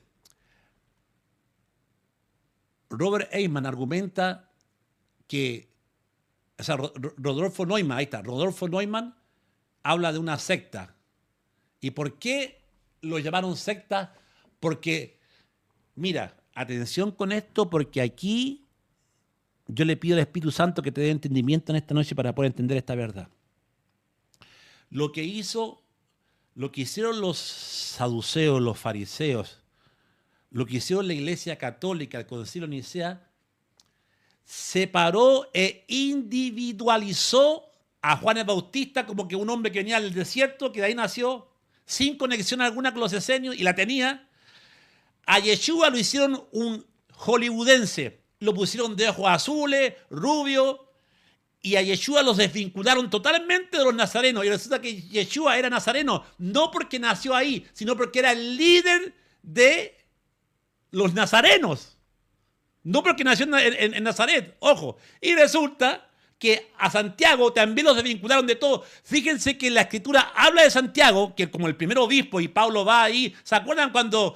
Robert Eichmann argumenta que, Rodolfo Neumann habla de una secta. ¿Y por qué lo llamaron secta? Porque, mira, atención con esto, porque aquí yo le pido al Espíritu Santo que te dé entendimiento en esta noche para poder entender esta verdad. Lo que hicieron los saduceos, los fariseos, lo que hicieron la Iglesia Católica, el Concilio de Nicea, separó e individualizó a Juan el Bautista como que un hombre que venía del desierto, que de ahí nació, sin conexión alguna con los esenios, y la tenía. A Yeshua lo hicieron un hollywoodense. Lo pusieron de ojos azules, rubio, y a Yeshua los desvincularon totalmente de los nazarenos. Y resulta que Yeshua era nazareno, no porque nació ahí, sino porque era el líder de los nazarenos. No porque nació en Nazaret, ojo. Y resulta que a Santiago también los desvincularon de todo. Fíjense que la Escritura habla de Santiago, que como el primer obispo, y Pablo va ahí. ¿Se acuerdan cuando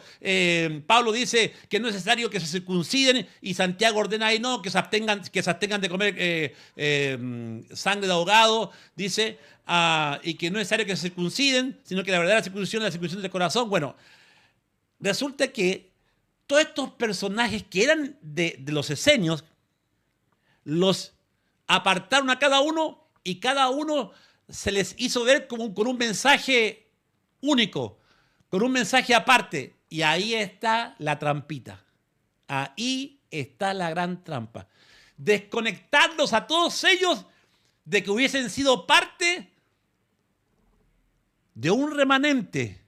Pablo dice que no es necesario que se circunciden, y Santiago ordena ahí no, que se abstengan de comer sangre de ahogado, dice, y que no es necesario que se circunciden, sino que la verdadera circuncisión es la circuncisión del corazón? Bueno, resulta que todos estos personajes que eran de los esenios, los apartaron a cada uno, y cada uno se les hizo ver como con un mensaje único, con un mensaje aparte. Y ahí está la trampita. Ahí está la gran trampa. Desconectarlos a todos ellos de que hubiesen sido parte de un remanente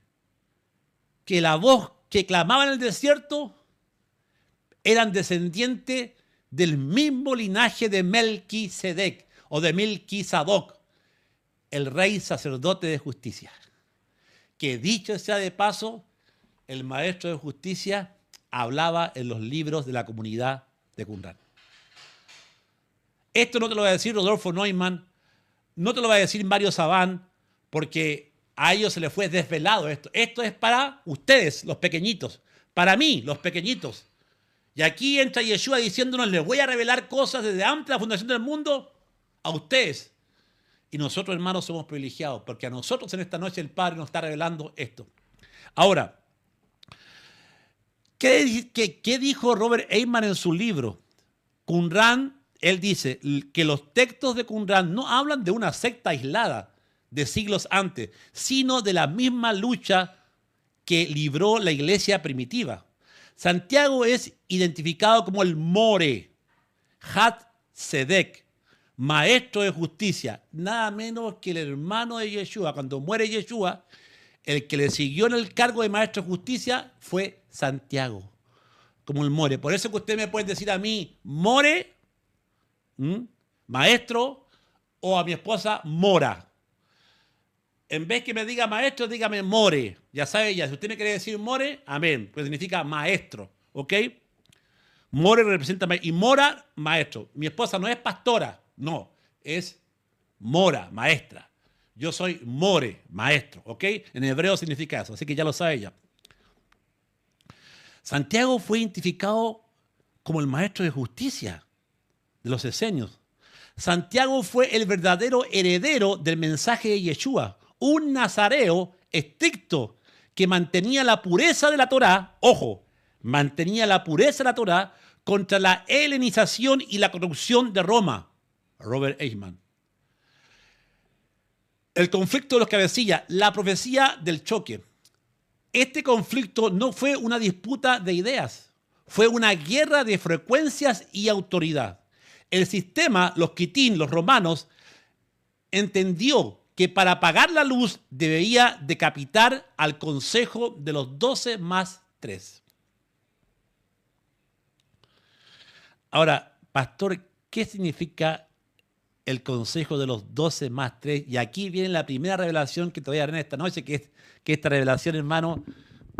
que la voz que clamaba en el desierto eran descendientes del mismo linaje de Melquisedec o de Melquisadoc, el rey sacerdote de justicia. Que dicho sea de paso, el maestro de justicia hablaba en los libros de la comunidad de Qumran. Esto no te lo va a decir Rodolfo Neumann, no te lo va a decir Mario Sabán, porque a ellos se les fue desvelado esto. Esto es para ustedes, los pequeñitos, para mí, los pequeñitos. Y aquí entra Yeshua diciéndonos, les voy a revelar cosas desde antes de la fundación del mundo a ustedes. Y nosotros, hermanos, somos privilegiados, porque a nosotros en esta noche el Padre nos está revelando esto. Ahora, ¿qué dijo Robert Eichmann en su libro? Qumran, él dice que los textos de Qumran no hablan de una secta aislada de siglos antes, sino de la misma lucha que libró la iglesia primitiva. Santiago es identificado como el More, Had-Sedek, maestro de justicia, nada menos que el hermano de Yeshua. Cuando muere Yeshua, el que le siguió en el cargo de maestro de justicia fue Santiago, como el More. Por eso que usted me puede decir a mí, More, maestro, o a mi esposa, Mora. En vez que me diga maestro, dígame More. Ya sabe ya, si usted me quiere decir More, amén, pues significa maestro, ¿ok? More representa, y Mora, maestro. Mi esposa no es pastora, no, es Mora, maestra. Yo soy More, maestro, ¿ok? En hebreo significa eso, así que ya lo sabe ella. Santiago fue identificado como el maestro de justicia de los esenios. Santiago fue el verdadero heredero del mensaje de Yeshua, un nazareo estricto que mantenía la pureza de la Torá, ojo, mantenía la pureza de la Torá contra la helenización y la corrupción de Roma. Robert Eichmann. El conflicto de los cabecillas, la profecía del choque. Este conflicto no fue una disputa de ideas, fue una guerra de frecuencias y autoridad. El sistema, los quitín, los romanos, entendió que para apagar la luz debía decapitar al consejo de los 12 más 3. Ahora, pastor, ¿qué significa el consejo de los 12 más 3? Y aquí viene la primera revelación que te voy a dar en esta noche, que esta revelación, hermano,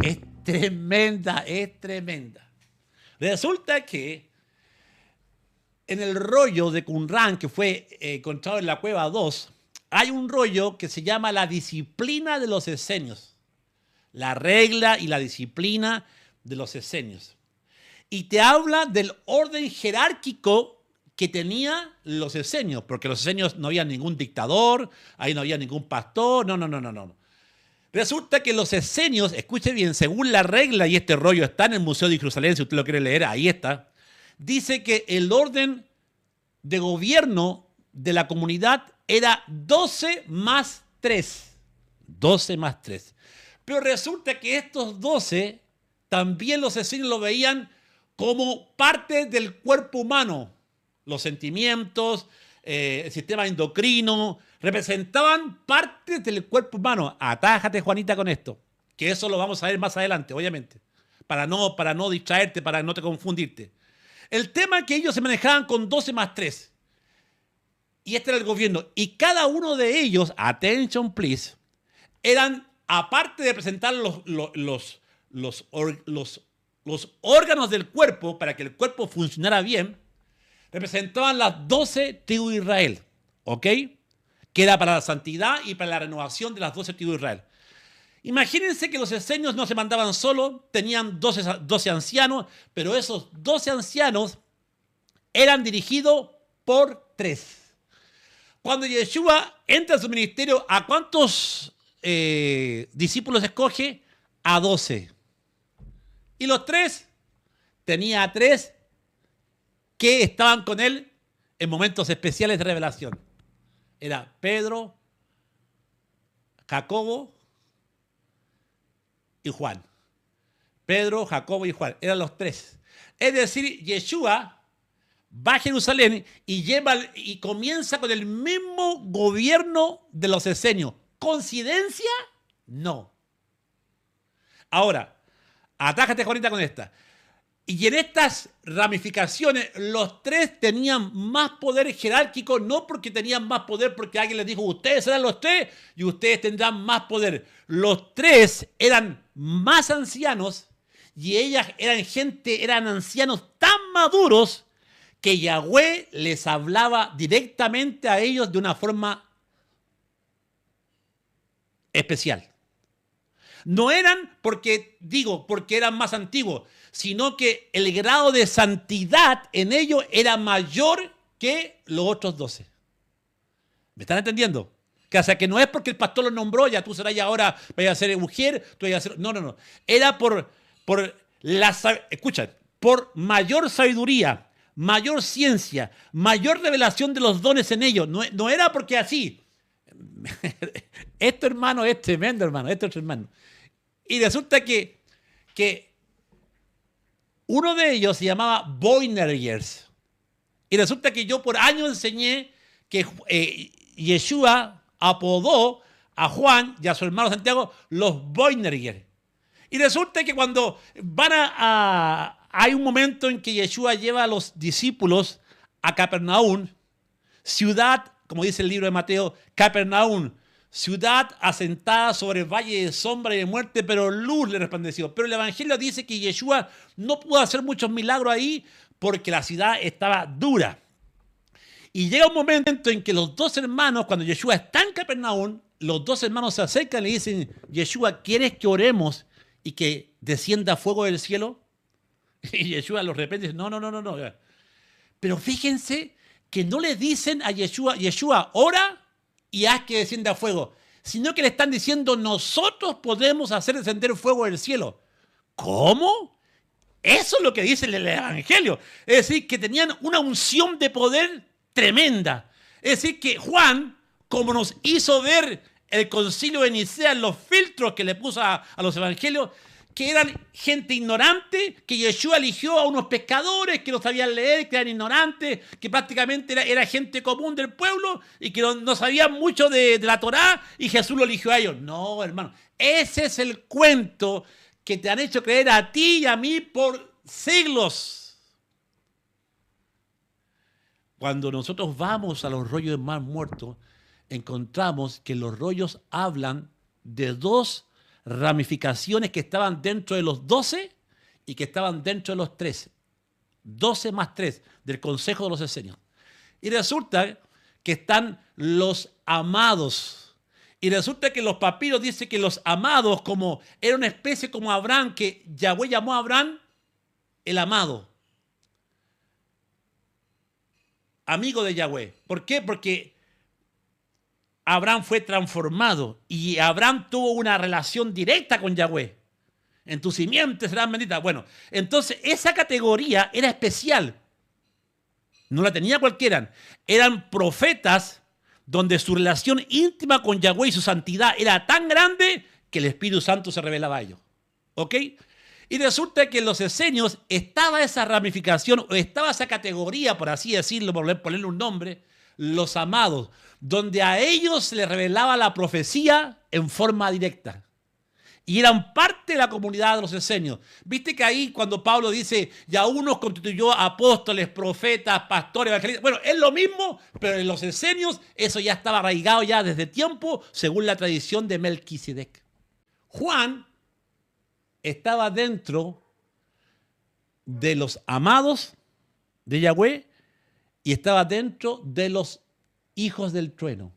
es tremenda, es tremenda. Resulta que en el rollo de Qumran, que fue encontrado en la cueva 2, hay un rollo que se llama la disciplina de los esenios. La regla y la disciplina de los esenios. Y te habla del orden jerárquico que tenía los esenios, porque los esenios no había ningún dictador, ahí no había ningún pastor, no. Resulta que los esenios, escuche bien, según la regla, y este rollo está en el Museo de Jerusalén, si usted lo quiere leer, ahí está, dice que el orden de gobierno de la comunidad era 12 más 3. 12 más 3. Pero resulta que estos 12, también los esenios lo veían como parte del cuerpo humano. Los sentimientos, el sistema endocrino, representaban partes del cuerpo humano. Atájate, Juanita, con esto, que eso lo vamos a ver más adelante, obviamente, para no distraerte, para no te confundirte. El tema es que ellos se manejaban con 12 más 3. Y este era el gobierno. Y cada uno de ellos, attention please, eran, aparte de presentar los órganos del cuerpo para que el cuerpo funcionara bien, representaban las 12 tribus de Israel, ¿ok? Que era para la santidad y para la renovación de las 12 tribus de Israel. Imagínense que los esenios no se mandaban solos, tenían 12 ancianos, pero esos 12 ancianos eran dirigidos por 3. Cuando Yeshua entra a su ministerio, ¿a cuántos discípulos escoge? A 12. Y los 3, tenía a 3 que estaban con él en momentos especiales de revelación. Era Pedro, Jacobo y Juan. Pedro, Jacobo y Juan. Eran los 3. Es decir, Yeshua va a Jerusalén y comienza con el mismo gobierno de los esenios. ¿Coincidencia? No. Ahora, atájate, Juanita, con esta. Y en estas ramificaciones, los tres tenían más poder jerárquico, no porque tenían más poder, porque alguien les dijo, ustedes serán los tres y ustedes tendrán más poder. Los tres eran más ancianos y eran ancianos tan maduros que Yahweh les hablaba directamente a ellos de una forma especial. No eran porque eran más antiguos, sino que el grado de santidad en ellos era mayor que los otros 12. ¿Me están entendiendo? O sea, que no es porque el pastor los nombró, ya tú serás ya ahora, vayas a ser mujer, tú vayas a ser... No. Era por mayor sabiduría, mayor ciencia, mayor revelación de los dones en ellos. No era porque así. Esto, hermano, es tremendo, hermano. Esto es tremendo. Y resulta que uno de ellos se llamaba Boinergers. Y resulta que yo por años enseñé que Yeshua apodó a Juan y a su hermano Santiago los Boinergers. Y resulta que cuando hay un momento en que Yeshua lleva a los discípulos a Capernaum, ciudad, como dice el libro de Mateo, Capernaum, ciudad asentada sobre el valle de sombra y de muerte, pero luz le resplandeció. Pero el Evangelio dice que Yeshua no pudo hacer muchos milagros ahí porque la ciudad estaba dura. Y llega un momento en que los dos hermanos, cuando Yeshua está en Capernaum, los dos hermanos se acercan y le dicen, Yeshua, ¿quieres que oremos y que descienda fuego del cielo? Y Yeshua los reprende y dice, no. Pero fíjense que no le dicen a Yeshua, ora y haz que descienda fuego, sino que le están diciendo, nosotros podemos hacer descender fuego del cielo. ¿Cómo? Eso es lo que dice el Evangelio. Es decir, que tenían una unción de poder tremenda. Es decir, que Juan, como nos hizo ver el concilio de Nicea en los filtros que le puso a los evangelios, que eran gente ignorante, que Yeshua eligió a unos pescadores que no sabían leer, que eran ignorantes, que prácticamente era gente común del pueblo y que no sabían mucho de la Torá, y Jesús lo eligió a ellos. No, hermano, ese es el cuento que te han hecho creer a ti y a mí por siglos. Cuando nosotros vamos a los rollos del Mar Muerto, encontramos que los rollos hablan de dos ramificaciones que estaban dentro de los 12 y que estaban dentro de los 13. 12 más 3 del Consejo de los Esenios. Y resulta que están los amados. Y resulta que los papiros dicen que los amados, como era una especie como Abraham, que Yahweh llamó a Abraham el amado. Amigo de Yahweh. ¿Por qué? Porque Abraham fue transformado y Abraham tuvo una relación directa con Yahweh. En tu simiente serán benditas. Bueno, entonces esa categoría era especial. No la tenía cualquiera. Eran profetas donde su relación íntima con Yahweh y su santidad era tan grande que el Espíritu Santo se revelaba a ellos. ¿Ok? Y resulta que en los esenios estaba esa ramificación, o estaba esa categoría, por así decirlo, por ponerle un nombre, los amados, donde a ellos se les revelaba la profecía en forma directa. Y eran parte de la comunidad de los esenios. Viste que ahí cuando Pablo dice, ya unos constituyó apóstoles, profetas, pastores, evangelistas. Bueno, es lo mismo, pero en los esenios eso ya estaba arraigado ya desde tiempo, según la tradición de Melquisedec. Juan estaba dentro de los amados de Yahweh y estaba dentro de los hijos del trueno.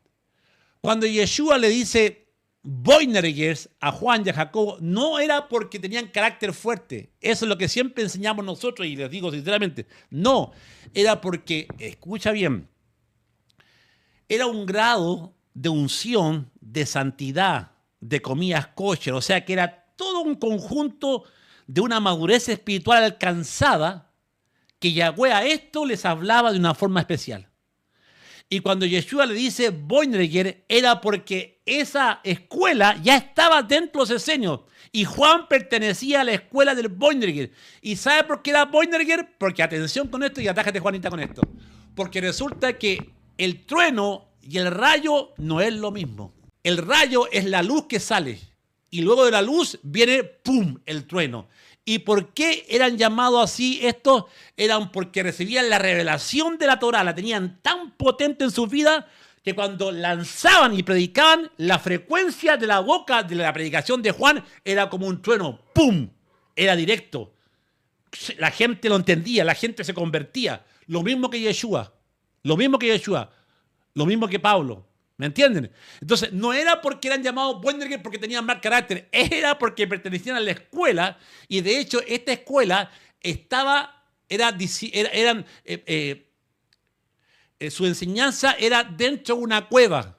Cuando Yeshua le dice Boinergers a Juan y a Jacobo, no era porque tenían carácter fuerte. Eso es lo que siempre enseñamos nosotros y les digo sinceramente. No, era porque, escucha bien, era un grado de unción, de santidad, de comidas kosher. O sea que era todo un conjunto de una madurez espiritual alcanzada que Yahweh a esto les hablaba de una forma especial. Y cuando Yeshua le dice Boinerger, era porque esa escuela ya estaba dentro de los esenios. Y Juan pertenecía a la escuela del Boinerger. ¿Y sabe por qué era Boinerger? Porque, atención con esto y atájate, Juanita, con esto. Porque resulta que el trueno y el rayo no es lo mismo. El rayo es la luz que sale. Y luego de la luz viene, ¡pum!, el trueno. ¿Y por qué eran llamados así estos? Eran porque recibían la revelación de la Torá, la tenían tan potente en sus vidas que cuando lanzaban y predicaban, la frecuencia de la boca de la predicación de Juan era como un trueno, ¡pum!, era directo. La gente lo entendía, la gente se convertía. Lo mismo que Yeshua, lo mismo que Pablo. ¿Me entienden? Entonces, no era porque eran llamados Boinerger porque tenían mal carácter, era porque pertenecían a la escuela, y de hecho esta escuela su enseñanza era dentro de una cueva.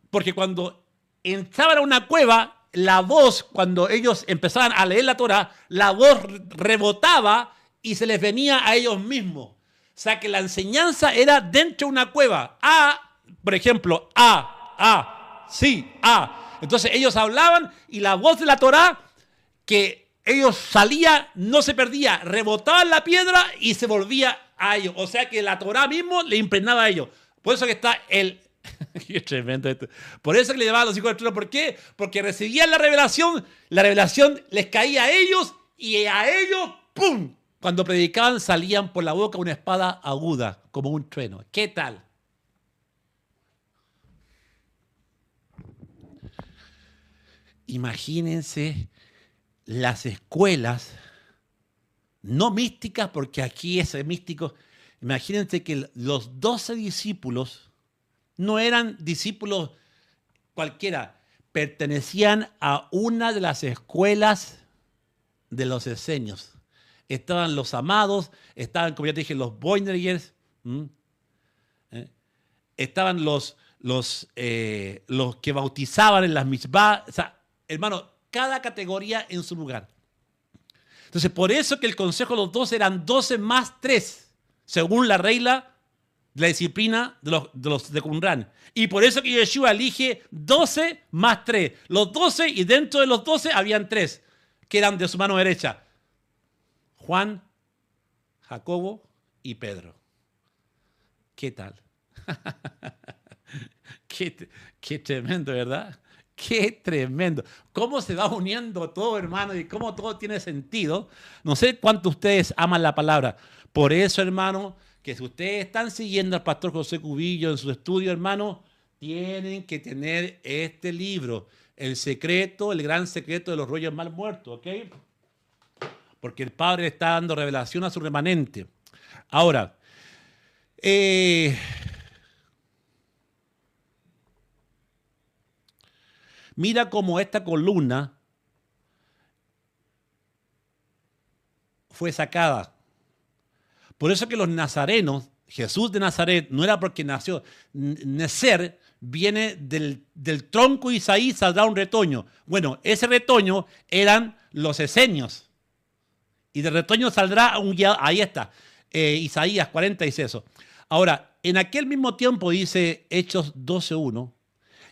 Porque cuando entraban a una cueva, la voz, cuando ellos empezaban a leer la Torá, la voz rebotaba y se les venía a ellos mismos. O sea que la enseñanza era dentro de una cueva. Por ejemplo, sí, Entonces ellos hablaban y la voz de la Torá que ellos salía, no se perdía, rebotaban la piedra y se volvía a ellos. O sea que la Torá mismo le impregnaba a ellos. Por eso que está Qué tremendo esto. Por eso que le llamaban los hijos del trueno. ¿Por qué? Porque recibían la revelación les caía a ellos y a ellos, ¡pum!, cuando predicaban salían por la boca una espada aguda, como un trueno. ¿Qué tal? Imagínense las escuelas, no místicas, porque aquí es místico. Imagínense que los 12 discípulos no eran discípulos cualquiera, pertenecían a una de las escuelas de los esenios. Estaban los amados, estaban, como ya te dije, los Boinergers, estaban los que bautizaban en las mitzvah. O sea, hermano, cada categoría en su lugar. Entonces, por eso que el consejo de los 12 eran 12 más 3, según la regla de la disciplina de los de Qumran. Y por eso que Yeshua elige 12 más 3. Los 12, y dentro de los 12 habían 3, que eran de su mano derecha: Juan, Jacobo y Pedro. ¿Qué tal? Qué tremendo, ¿verdad? Qué tremendo. Cómo se va uniendo todo, hermano, y cómo todo tiene sentido. No sé cuánto ustedes aman la palabra. Por eso, hermano, que si ustedes están siguiendo al pastor José Cubillo en su estudio, hermano, tienen que tener este libro, El gran secreto de los rollos mal muertos, ¿ok? Porque el Padre está dando revelación a su remanente. Ahora, mira cómo esta columna fue sacada. Por eso que los nazarenos, Jesús de Nazaret, no era porque nació. Nezer viene del tronco de Isaí, saldrá un retoño. Bueno, ese retoño eran los esenios. Y del retoño saldrá un guiado. Ahí está. Isaías 40 dice eso. Ahora, en aquel mismo tiempo, dice Hechos 12:1,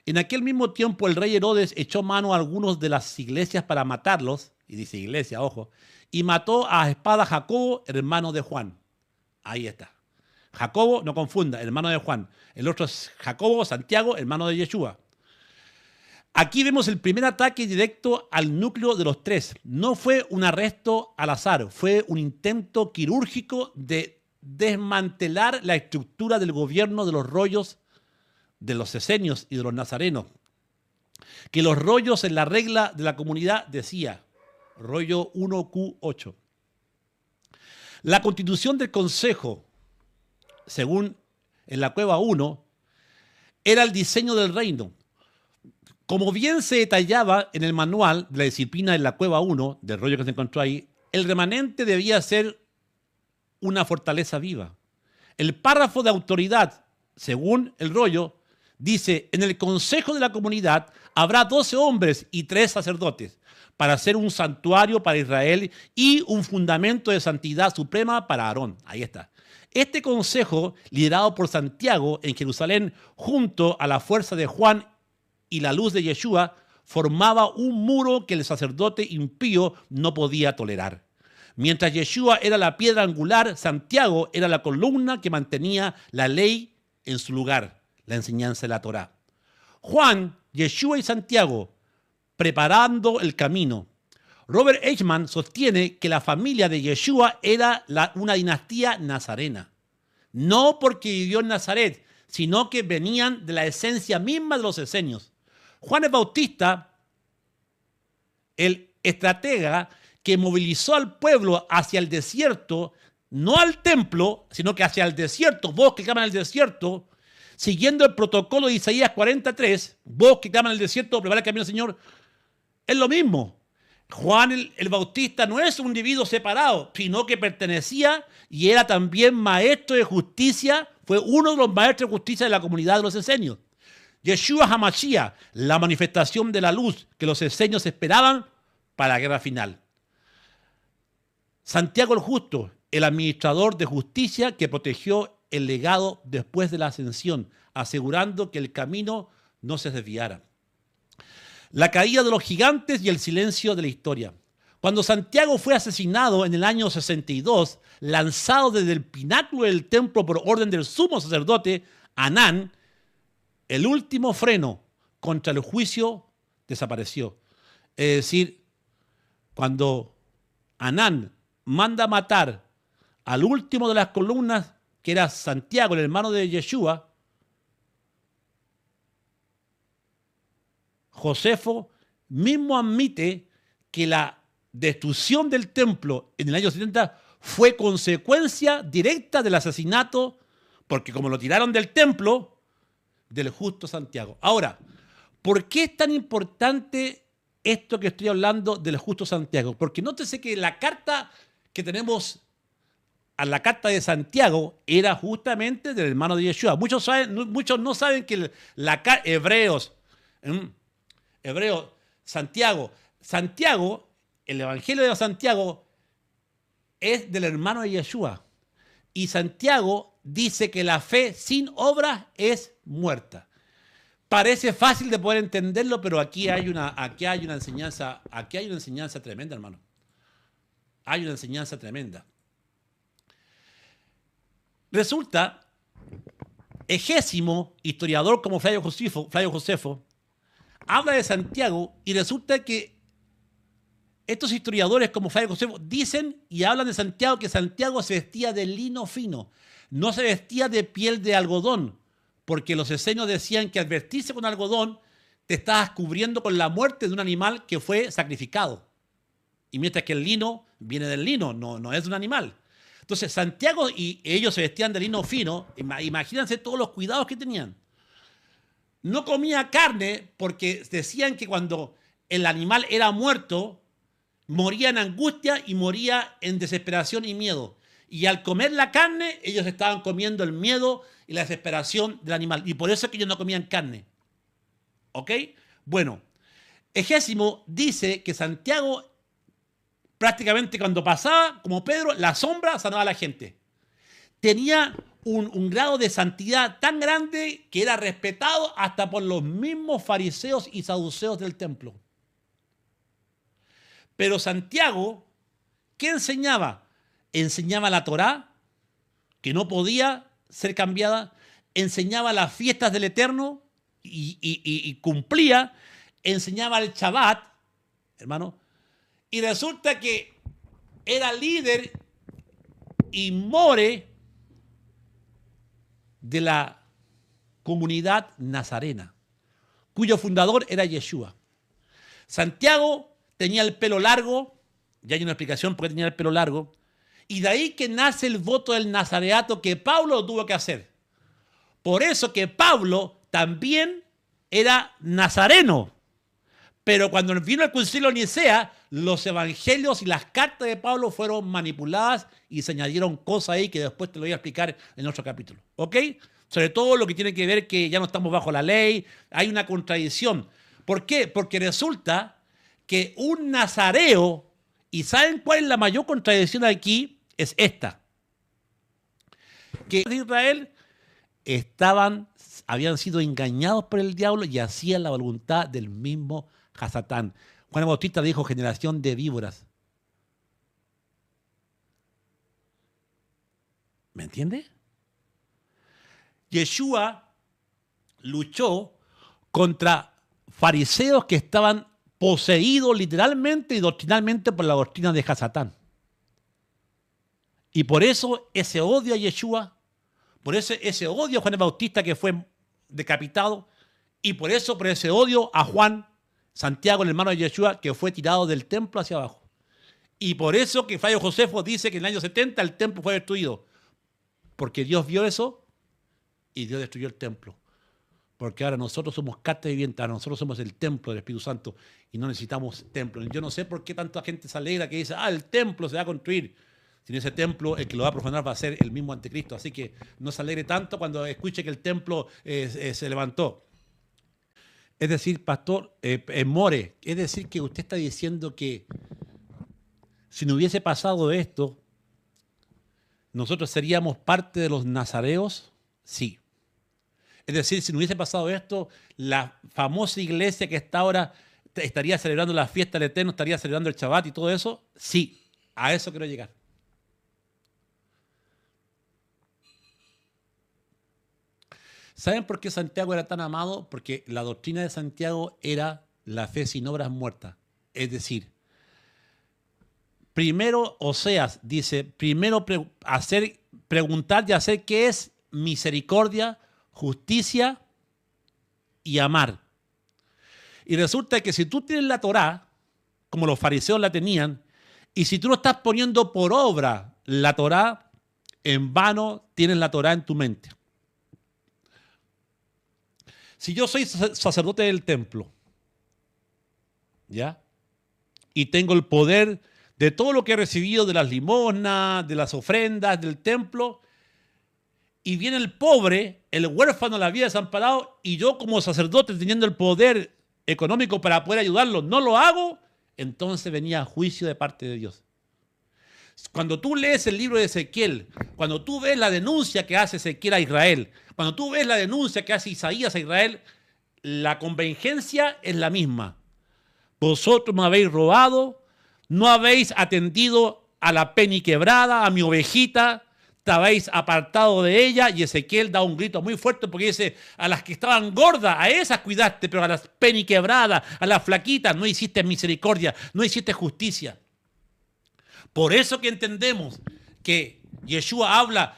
en aquel mismo tiempo el rey Herodes echó mano a algunos de las iglesias para matarlos, y dice iglesia, ojo, y mató a espada a Jacobo, hermano de Juan. Ahí está. Jacobo, no confunda, hermano de Juan. El otro es Jacobo, Santiago, hermano de Yeshua. Aquí vemos el primer ataque directo al núcleo de los 3. No fue un arresto al azar, fue un intento quirúrgico de desmantelar la estructura del gobierno de los rollos de los esenios y de los nazarenos. Que los rollos en la regla de la comunidad decía, rollo 1Q8. La constitución del consejo, según en la cueva 1, era el diseño del reino. Como bien se detallaba en el manual de la disciplina en la cueva 1, del rollo que se encontró ahí, el remanente debía ser una fortaleza viva. El párrafo de autoridad, según el rollo, dice, en el consejo de la comunidad habrá 12 hombres y 3 sacerdotes para hacer un santuario para Israel y un fundamento de santidad suprema para Aarón. Ahí está. Este consejo, liderado por Santiago en Jerusalén, junto a la fuerza de Juan y la luz de Yeshua, formaba un muro que el sacerdote impío no podía tolerar. Mientras Yeshua era la piedra angular, Santiago era la columna que mantenía la ley en su lugar, la enseñanza de la Torá. Juan, Yeshua y Santiago, preparando el camino. Robert Eichmann sostiene que la familia de Yeshua era una dinastía nazarena. No porque vivió en Nazaret, sino que venían de la esencia misma de los esenios. Juan el Bautista, el estratega que movilizó al pueblo hacia el desierto, no al templo, sino que hacia el desierto, vos que claman el desierto, siguiendo el protocolo de Isaías 43, vos que claman el desierto, prepara el camino, Señor, es lo mismo. Juan el Bautista no es un individuo separado, sino que pertenecía y era también maestro de justicia, fue uno de los maestros de justicia de la comunidad de los esenios. Yeshua HaMashiach, la manifestación de la luz que los esenios esperaban para la guerra final. Santiago el Justo, el administrador de justicia que protegió el legado después de la ascensión, asegurando que el camino no se desviara. La caída de los gigantes y el silencio de la historia. Cuando Santiago fue asesinado en el año 62, lanzado desde el pináculo del templo por orden del sumo sacerdote Anán, el último freno contra el juicio desapareció. Es decir, cuando Anán manda matar al último de las columnas, que era Santiago, el hermano de Yeshua, Josefo mismo admite que la destrucción del templo en el año 70 fue consecuencia directa del asesinato, porque como lo tiraron del templo, del justo Santiago. Ahora, ¿por qué es tan importante esto que estoy hablando del justo Santiago? Porque nótese que la carta que tenemos, a la carta de Santiago, era justamente del hermano de Yeshua. Muchos no saben que Hebreos, Santiago, el Evangelio de Santiago es del hermano de Yeshua. Y Santiago dice que la fe sin obras es muerta. Parece fácil de poder entenderlo, pero aquí hay una enseñanza tremenda, hermano. Hay una enseñanza tremenda. Resulta, Egésimo, historiador como Flavio Josefo, habla de Santiago y resulta que estos historiadores como Flavio Josefo dicen y hablan de Santiago que Santiago se vestía de lino fino, no se vestía de piel de algodón, porque los esenios decían que al vestirse con algodón te estabas cubriendo con la muerte de un animal que fue sacrificado. Y mientras que el lino viene del lino, no es de un animal. Entonces Santiago y ellos se vestían de lino fino, imagínense todos los cuidados que tenían. No comía carne porque decían que cuando el animal era muerto, moría en angustia y moría en desesperación y miedo. Y al comer la carne, ellos estaban comiendo el miedo y la desesperación del animal. Y por eso es que ellos no comían carne. ¿Ok? Bueno, Egésimo dice que Santiago prácticamente cuando pasaba, como Pedro, la sombra sanaba a la gente. Tenía un grado de santidad tan grande que era respetado hasta por los mismos fariseos y saduceos del templo. Pero Santiago, ¿qué enseñaba? Enseñaba la Torá, que no podía ser cambiada, enseñaba las fiestas del Eterno y cumplía, enseñaba el Shabbat, hermano, y resulta que era líder y more de la comunidad nazarena, cuyo fundador era Yeshua. Santiago tenía el pelo largo, ya hay una explicación por qué tenía el pelo largo, y de ahí que nace el voto del nazareato que Pablo tuvo que hacer. Por eso que Pablo también era nazareno, pero cuando vino el concilio de Nicea, los evangelios y las cartas de Pablo fueron manipuladas y se añadieron cosas ahí que después te lo voy a explicar en otro capítulo. ¿Ok? Sobre todo lo que tiene que ver que ya no estamos bajo la ley, hay una contradicción. ¿Por qué? Porque resulta que un nazareo, ¿y saben cuál es la mayor contradicción aquí? Es esta. que de Israel habían sido engañados por el diablo y hacían la voluntad del mismo Hasatán. Juan el Bautista dijo generación de víboras. ¿Me entiende? Yeshua luchó contra fariseos que estaban poseídos literalmente y doctrinalmente por la doctrina de Hasatán. Y por eso ese odio a Yeshua, por ese odio a Juan el Bautista que fue decapitado, y por ese odio a Juan, Santiago, el hermano de Yeshua, que fue tirado del templo hacia abajo. Y por eso que Flavio Josefo dice que en el año 70 el templo fue destruido. Porque Dios vio eso y Dios destruyó el templo. Porque ahora nosotros somos carta viviente, ahora nosotros somos el templo del Espíritu Santo y no necesitamos templo. Yo no sé por qué tanta gente se alegra que dice, el templo se va a construir. Sin ese templo, el que lo va a profanar va a ser el mismo anticristo. Así que no se alegre tanto cuando escuche que el templo se levantó. Es decir, pastor More, es decir que usted está diciendo que si no hubiese pasado esto, ¿nosotros seríamos parte de los nazareos? Sí. Es decir, si no hubiese pasado esto, la famosa iglesia que está ahora estaría celebrando la fiesta del Eterno, estaría celebrando el Shabbat y todo eso. Sí, a eso quiero llegar. ¿Saben por qué Santiago era tan amado? Porque la doctrina de Santiago era la fe sin obras muertas. Es decir, primero Oseas dice, primero preguntar y hacer qué es misericordia, justicia y amar. Y resulta que si tú tienes la Torá, como los fariseos la tenían, y si tú no estás poniendo por obra la Torá, en vano tienes la Torá en tu mente. Si yo soy sacerdote del templo, ¿ya? Y tengo el poder de todo lo que he recibido de las limosnas, de las ofrendas, del templo, y viene el pobre, el huérfano, la vida desamparado, y yo como sacerdote teniendo el poder económico para poder ayudarlo, no lo hago, entonces venía juicio de parte de Dios. Cuando tú lees el libro de Ezequiel, cuando tú ves la denuncia que hace Ezequiel a Israel, cuando tú ves la denuncia que hace Isaías a Israel, la convergencia es la misma. Vosotros me habéis robado, no habéis atendido a la peniquebrada, a mi ovejita, te habéis apartado de ella. Y Ezequiel da un grito muy fuerte porque dice, a las que estaban gordas, a esas cuidaste, pero a las peniquebradas, a las flaquitas, no hiciste misericordia, no hiciste justicia. Por eso que entendemos que Yeshua habla,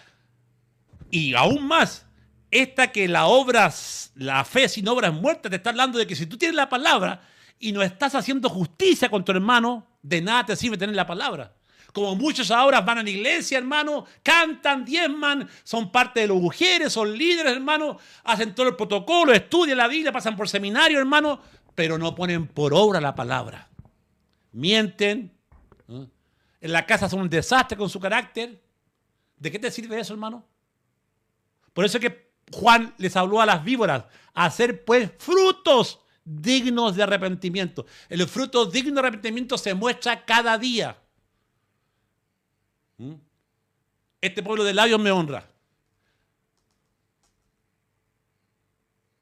y aún más, que la fe sin obras muertas, te está hablando de que si tú tienes la palabra y no estás haciendo justicia con tu hermano, de nada te sirve tener la palabra. Como muchos ahora van a la iglesia, hermano, cantan, diezman, son parte de los mujeres, son líderes, hermano, hacen todo el protocolo, estudian la Biblia, pasan por seminario, hermano, pero no ponen por obra la palabra. Mienten, ¿no? En la casa son un desastre con su carácter. ¿De qué te sirve eso, hermano? Por eso es que Juan les habló a las víboras, a hacer pues frutos dignos de arrepentimiento. El fruto digno de arrepentimiento se muestra cada día. Este pueblo de labios me honra.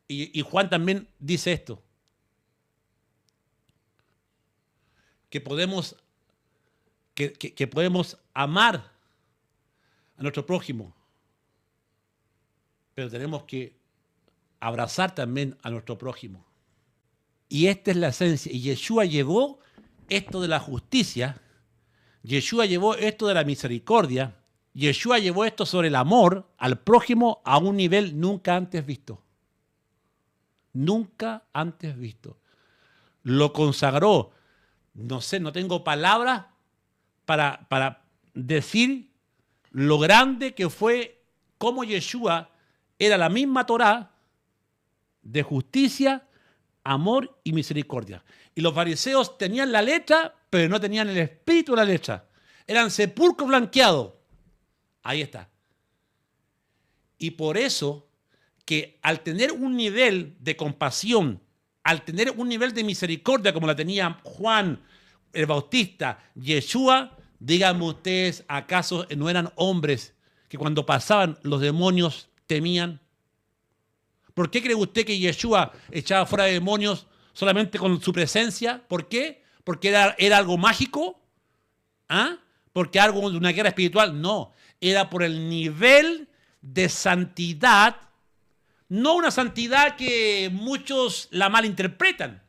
Y Juan también dice esto, que podemos amar a nuestro prójimo, pero tenemos que abrazar también a nuestro prójimo. Y esta es la esencia. Y Yeshua llevó esto de la justicia, Yeshua llevó esto de la misericordia, Yeshua llevó esto sobre el amor al prójimo a un nivel nunca antes visto. Nunca antes visto. Lo consagró. No sé, no tengo palabras para decir lo grande que fue cómo Yeshua era la misma Torá de justicia, amor y misericordia. Y los fariseos tenían la letra, pero no tenían el espíritu de la letra. Eran sepulcros blanqueados. Ahí está. Y por eso que al tener un nivel de compasión, al tener un nivel de misericordia como la tenía Juan el Bautista, Yeshua, díganme ustedes, ¿acaso no eran hombres que cuando pasaban los demonios temían? ¿Por qué cree usted que Yeshua echaba fuera de demonios solamente con su presencia? ¿Por qué? ¿Porque era algo mágico? ¿Ah? ¿Porque algo de una guerra espiritual? No, era por el nivel de santidad, no una santidad que muchos la malinterpretan,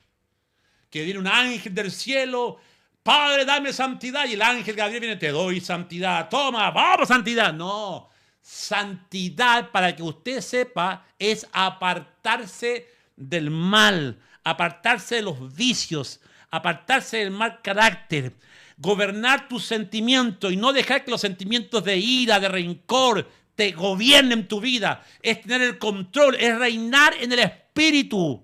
que viene un ángel del cielo, Padre, dame santidad, y el ángel Gabriel viene, te doy santidad, toma, vamos santidad. No, santidad, para que usted sepa, es apartarse del mal, apartarse de los vicios, apartarse del mal carácter, gobernar tus sentimientos y no dejar que los sentimientos de ira, de rencor, te gobiernen tu vida. Es tener el control, es reinar en el espíritu.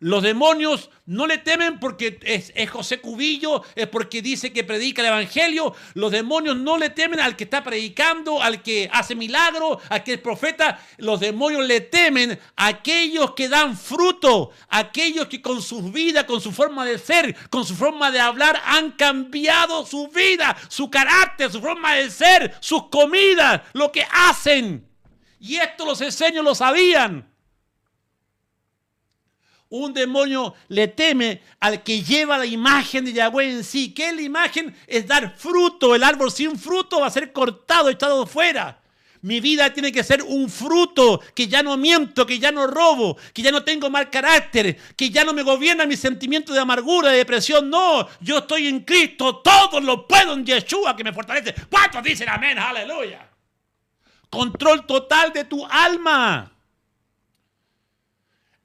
Los demonios no le temen porque es José Cubillo, es porque dice que predica el evangelio. Los demonios no le temen al que está predicando, al que hace milagros, al que es profeta. Los demonios le temen a aquellos que dan fruto, aquellos que con sus vidas, con su forma de ser, con su forma de hablar, han cambiado su vida, su carácter, su forma de ser, sus comidas, lo que hacen. Y esto los esenios lo sabían. Un demonio le teme al que lleva la imagen de Yahweh en sí. ¿Qué es la imagen? Es dar fruto. El árbol sin fruto va a ser cortado, echado fuera. Mi vida tiene que ser un fruto, que ya no miento, que ya no robo, que ya no tengo mal carácter, que ya no me gobierna mis sentimientos de amargura, de depresión. No, yo estoy en Cristo, todo lo puedo en Yeshua que me fortalece. ¿Cuántos dicen amén? Aleluya. Control total de tu alma.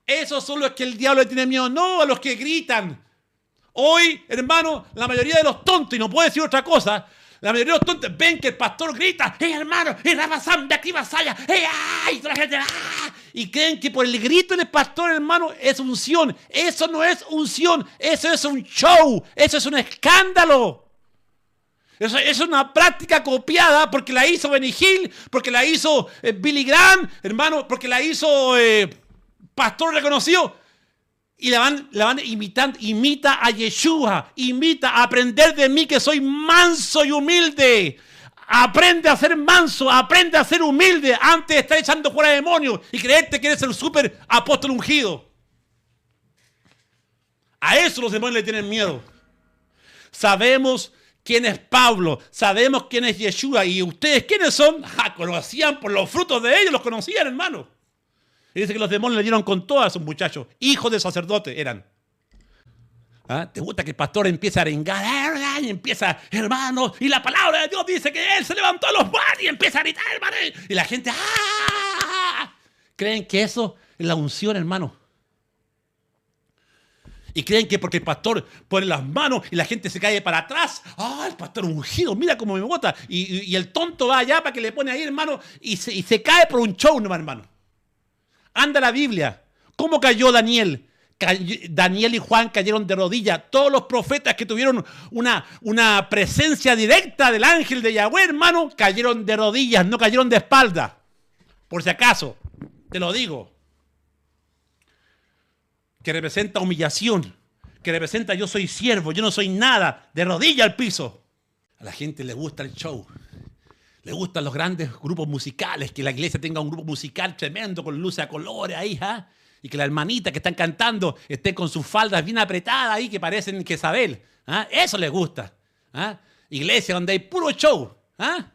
Esos son los que el diablo le tiene miedo, no a los que gritan. Hoy, hermano, la mayoría de los tontos, y no puedo decir otra cosa, la mayoría de los tontos ven que el pastor grita, hermano, de aquí vasalla, ¡ay! Y la gente, ¡ah! Y creen que por el grito del pastor, hermano, es unción. Eso no es unción, eso es un show, eso es un escándalo. Eso es una práctica copiada porque la hizo Benny Hill, porque la hizo Billy Graham, hermano, porque la hizo pastor reconocido. Y la van imitando. Imita a Yeshua, imita a aprender de mí que soy manso y humilde. Aprende a ser manso, aprende a ser humilde antes de estar echando fuera demonios y creerte que eres el super apóstol ungido. A eso los demonios le tienen miedo. Sabemos quién es Pablo, sabemos quién es Yeshua. ¿Y ustedes quiénes son? Conocían por los frutos de ellos, los conocían, hermano. Y dice que los demonios le dieron con todo a esos muchachos. Hijos de sacerdote eran. ¿Ah? ¿Te gusta que el pastor empiece a arengar? Y empieza, hermano, y la palabra de Dios dice que él se levantó a los muertos y empieza a gritar, hermano. Y la gente, ¡ah! Creen que eso es la unción, hermano. Y creen que porque el pastor pone las manos y la gente se cae para atrás, ¡ah, el pastor ungido! Mira cómo me bota. Y el tonto va allá para que le pone ahí, hermano, y se cae por un show, ¿no, hermano? Anda la Biblia. ¿Cómo cayó Daniel? Daniel y Juan cayeron de rodillas. Todos los profetas que tuvieron una presencia directa del ángel de Yahweh, hermano, cayeron de rodillas, no cayeron de espalda. Por si acaso, te lo digo. Que representa humillación. Que representa yo soy siervo, yo no soy nada. De rodilla al piso. A la gente le gusta el show. Le gustan los grandes grupos musicales, que la iglesia tenga un grupo musical tremendo con luces a colores ahí, ¿ah? Y que la hermanita que están cantando esté con sus faldas bien apretadas ahí, que parecen Jezabel. ¿Ah? Eso les gusta. ¿Ah? Iglesia donde hay puro show. ¿Ah?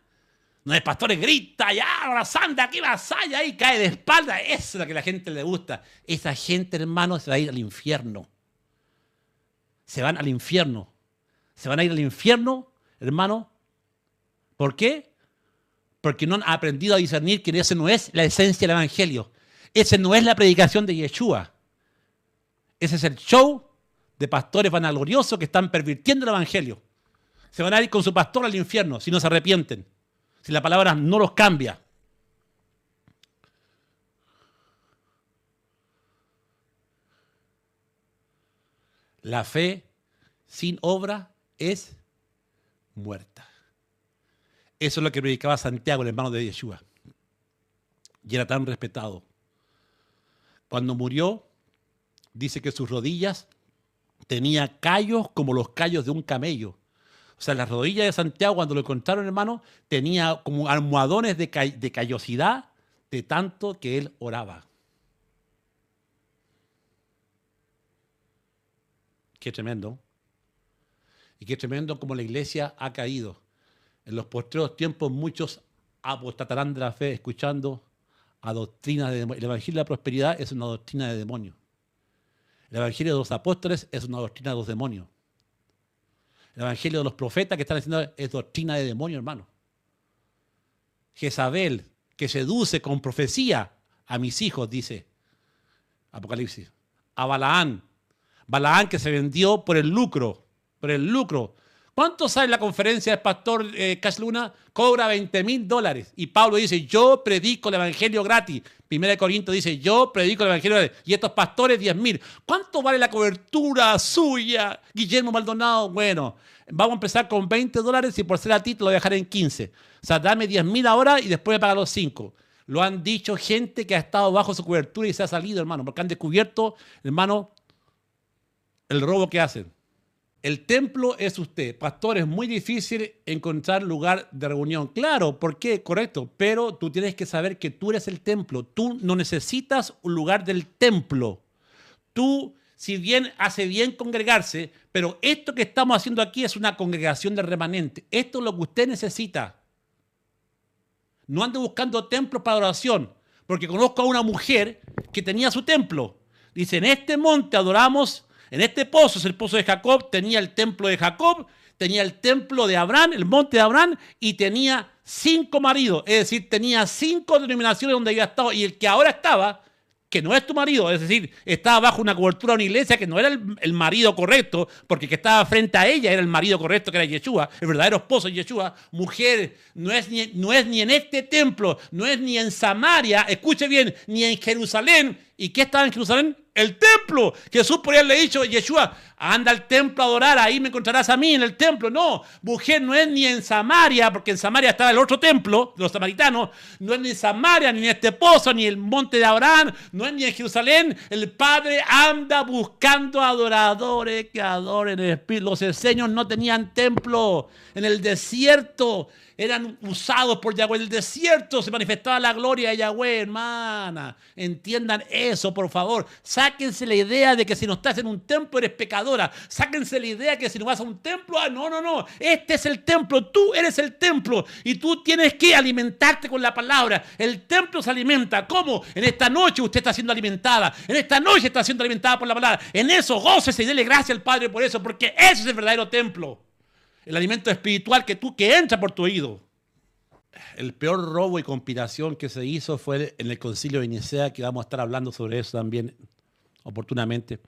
Donde el pastor grita, ya, la santa, aquí vasalla, ahí cae de espalda. Eso es lo que a la gente le gusta. Esa gente, hermano, se va a ir al infierno. Se van al infierno. Se van a ir al infierno, hermano. ¿Por qué? Porque no han aprendido a discernir que esa no es la esencia del evangelio. Esa no es la predicación de Yeshua. Ese es el show de pastores vanagloriosos que están pervirtiendo el evangelio. Se van a ir con su pastor al infierno si no se arrepienten. Si la palabra no los cambia. La fe sin obra es muerta. Eso es lo que predicaba Santiago, el hermano de Yeshua. Y era tan respetado. Cuando murió, dice que sus rodillas tenía callos como los callos de un camello. O O sea, las rodillas de Santiago, cuando lo encontraron, hermano, tenía como almohadones de callosidad de tanto que él oraba. Qué tremendo. Y qué tremendo como la iglesia ha caído. En los postreros tiempos muchos apostatarán de la fe escuchando a doctrinas de demonios. El evangelio de la prosperidad es una doctrina de demonios. El evangelio de los apóstoles es una doctrina de los demonios. El evangelio de los profetas que están haciendo es doctrina de demonios, hermano. Jezabel, que seduce con profecía a mis hijos, dice Apocalipsis. A Balaán. Balaán que se vendió por el lucro. Por el lucro. ¿Cuánto sale la conferencia del pastor Cash Luna? Cobra $20,000. Y Pablo dice, yo predico el evangelio gratis. 1 Corintios dice, yo predico el evangelio gratis. Y estos pastores, 10,000. ¿Cuánto vale la cobertura suya, Guillermo Maldonado? Bueno, vamos a empezar con $20 y por ser a ti te lo voy a dejar en 15. O sea, dame 10,000 ahora y después me paga los 5. Lo han dicho gente que ha estado bajo su cobertura y se ha salido, hermano, porque han descubierto, hermano, el robo que hacen. El templo es usted. Pastor, es muy difícil encontrar lugar de reunión. Claro, ¿por qué? Correcto. Pero tú tienes que saber que tú eres el templo. Tú no necesitas un lugar del templo. Tú, si bien hace bien congregarse, pero esto que estamos haciendo aquí es una congregación de remanente. Esto es lo que usted necesita. No ande buscando templos para adoración, porque conozco a una mujer que tenía su templo. Dice, en este monte adoramos. En este pozo, es el pozo de Jacob, tenía el templo de Jacob, tenía el templo de Abraham, el monte de Abraham, y tenía 5 maridos. Es decir, tenía 5 denominaciones donde había estado. Y el que ahora estaba, que no es tu marido, es decir, estaba bajo una cobertura de una iglesia que no era el marido correcto, porque el que estaba frente a ella era el marido correcto, que era Yeshua, el verdadero esposo de Yeshua. Mujer, no es ni en este templo, no es ni en Samaria, escuche bien, ni en Jerusalén. ¿Y qué estaba en Jerusalén? El templo. Jesús podría haberle dicho, Yeshua, anda al templo a adorar, ahí me encontrarás a mí en el templo. No, mujer, no es ni en Samaria, porque en Samaria estaba el otro templo de los samaritanos. No es ni en Samaria, ni en este pozo, ni el monte de Abraham, no es ni en Jerusalén. El Padre anda buscando adoradores que adoren el Espíritu. Los esenios no tenían templo. En el desierto eran usados por Yahweh. En el desierto se manifestaba la gloria de Yahweh, hermana. Entiendan eso, por favor. Sáquense la idea de que si no estás en un templo eres pecadora. Sáquense la idea de que si no vas a un templo, no. Este es el templo. Tú eres el templo. Y tú tienes que alimentarte con la palabra. El templo se alimenta. ¿Cómo? En esta noche usted está siendo alimentada. En esta noche está siendo alimentada por la palabra. En eso gócese y dele gracias al Padre por eso. Porque ese es el verdadero templo. El alimento espiritual que entra por tu oído. El peor robo y conspiración que se hizo fue en el concilio de Nicea, que vamos a estar hablando sobre eso también oportunamente,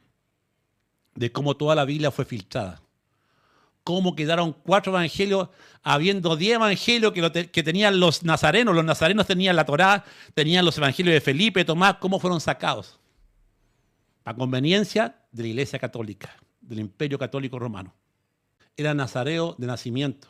de cómo toda la Biblia fue filtrada. Cómo quedaron 4 evangelios, habiendo 10 evangelios que tenían los nazarenos. Los nazarenos tenían la Torá, tenían los evangelios de Felipe, Tomás, cómo fueron sacados. A conveniencia de la Iglesia Católica, del Imperio Católico Romano. Era nazareo de nacimiento.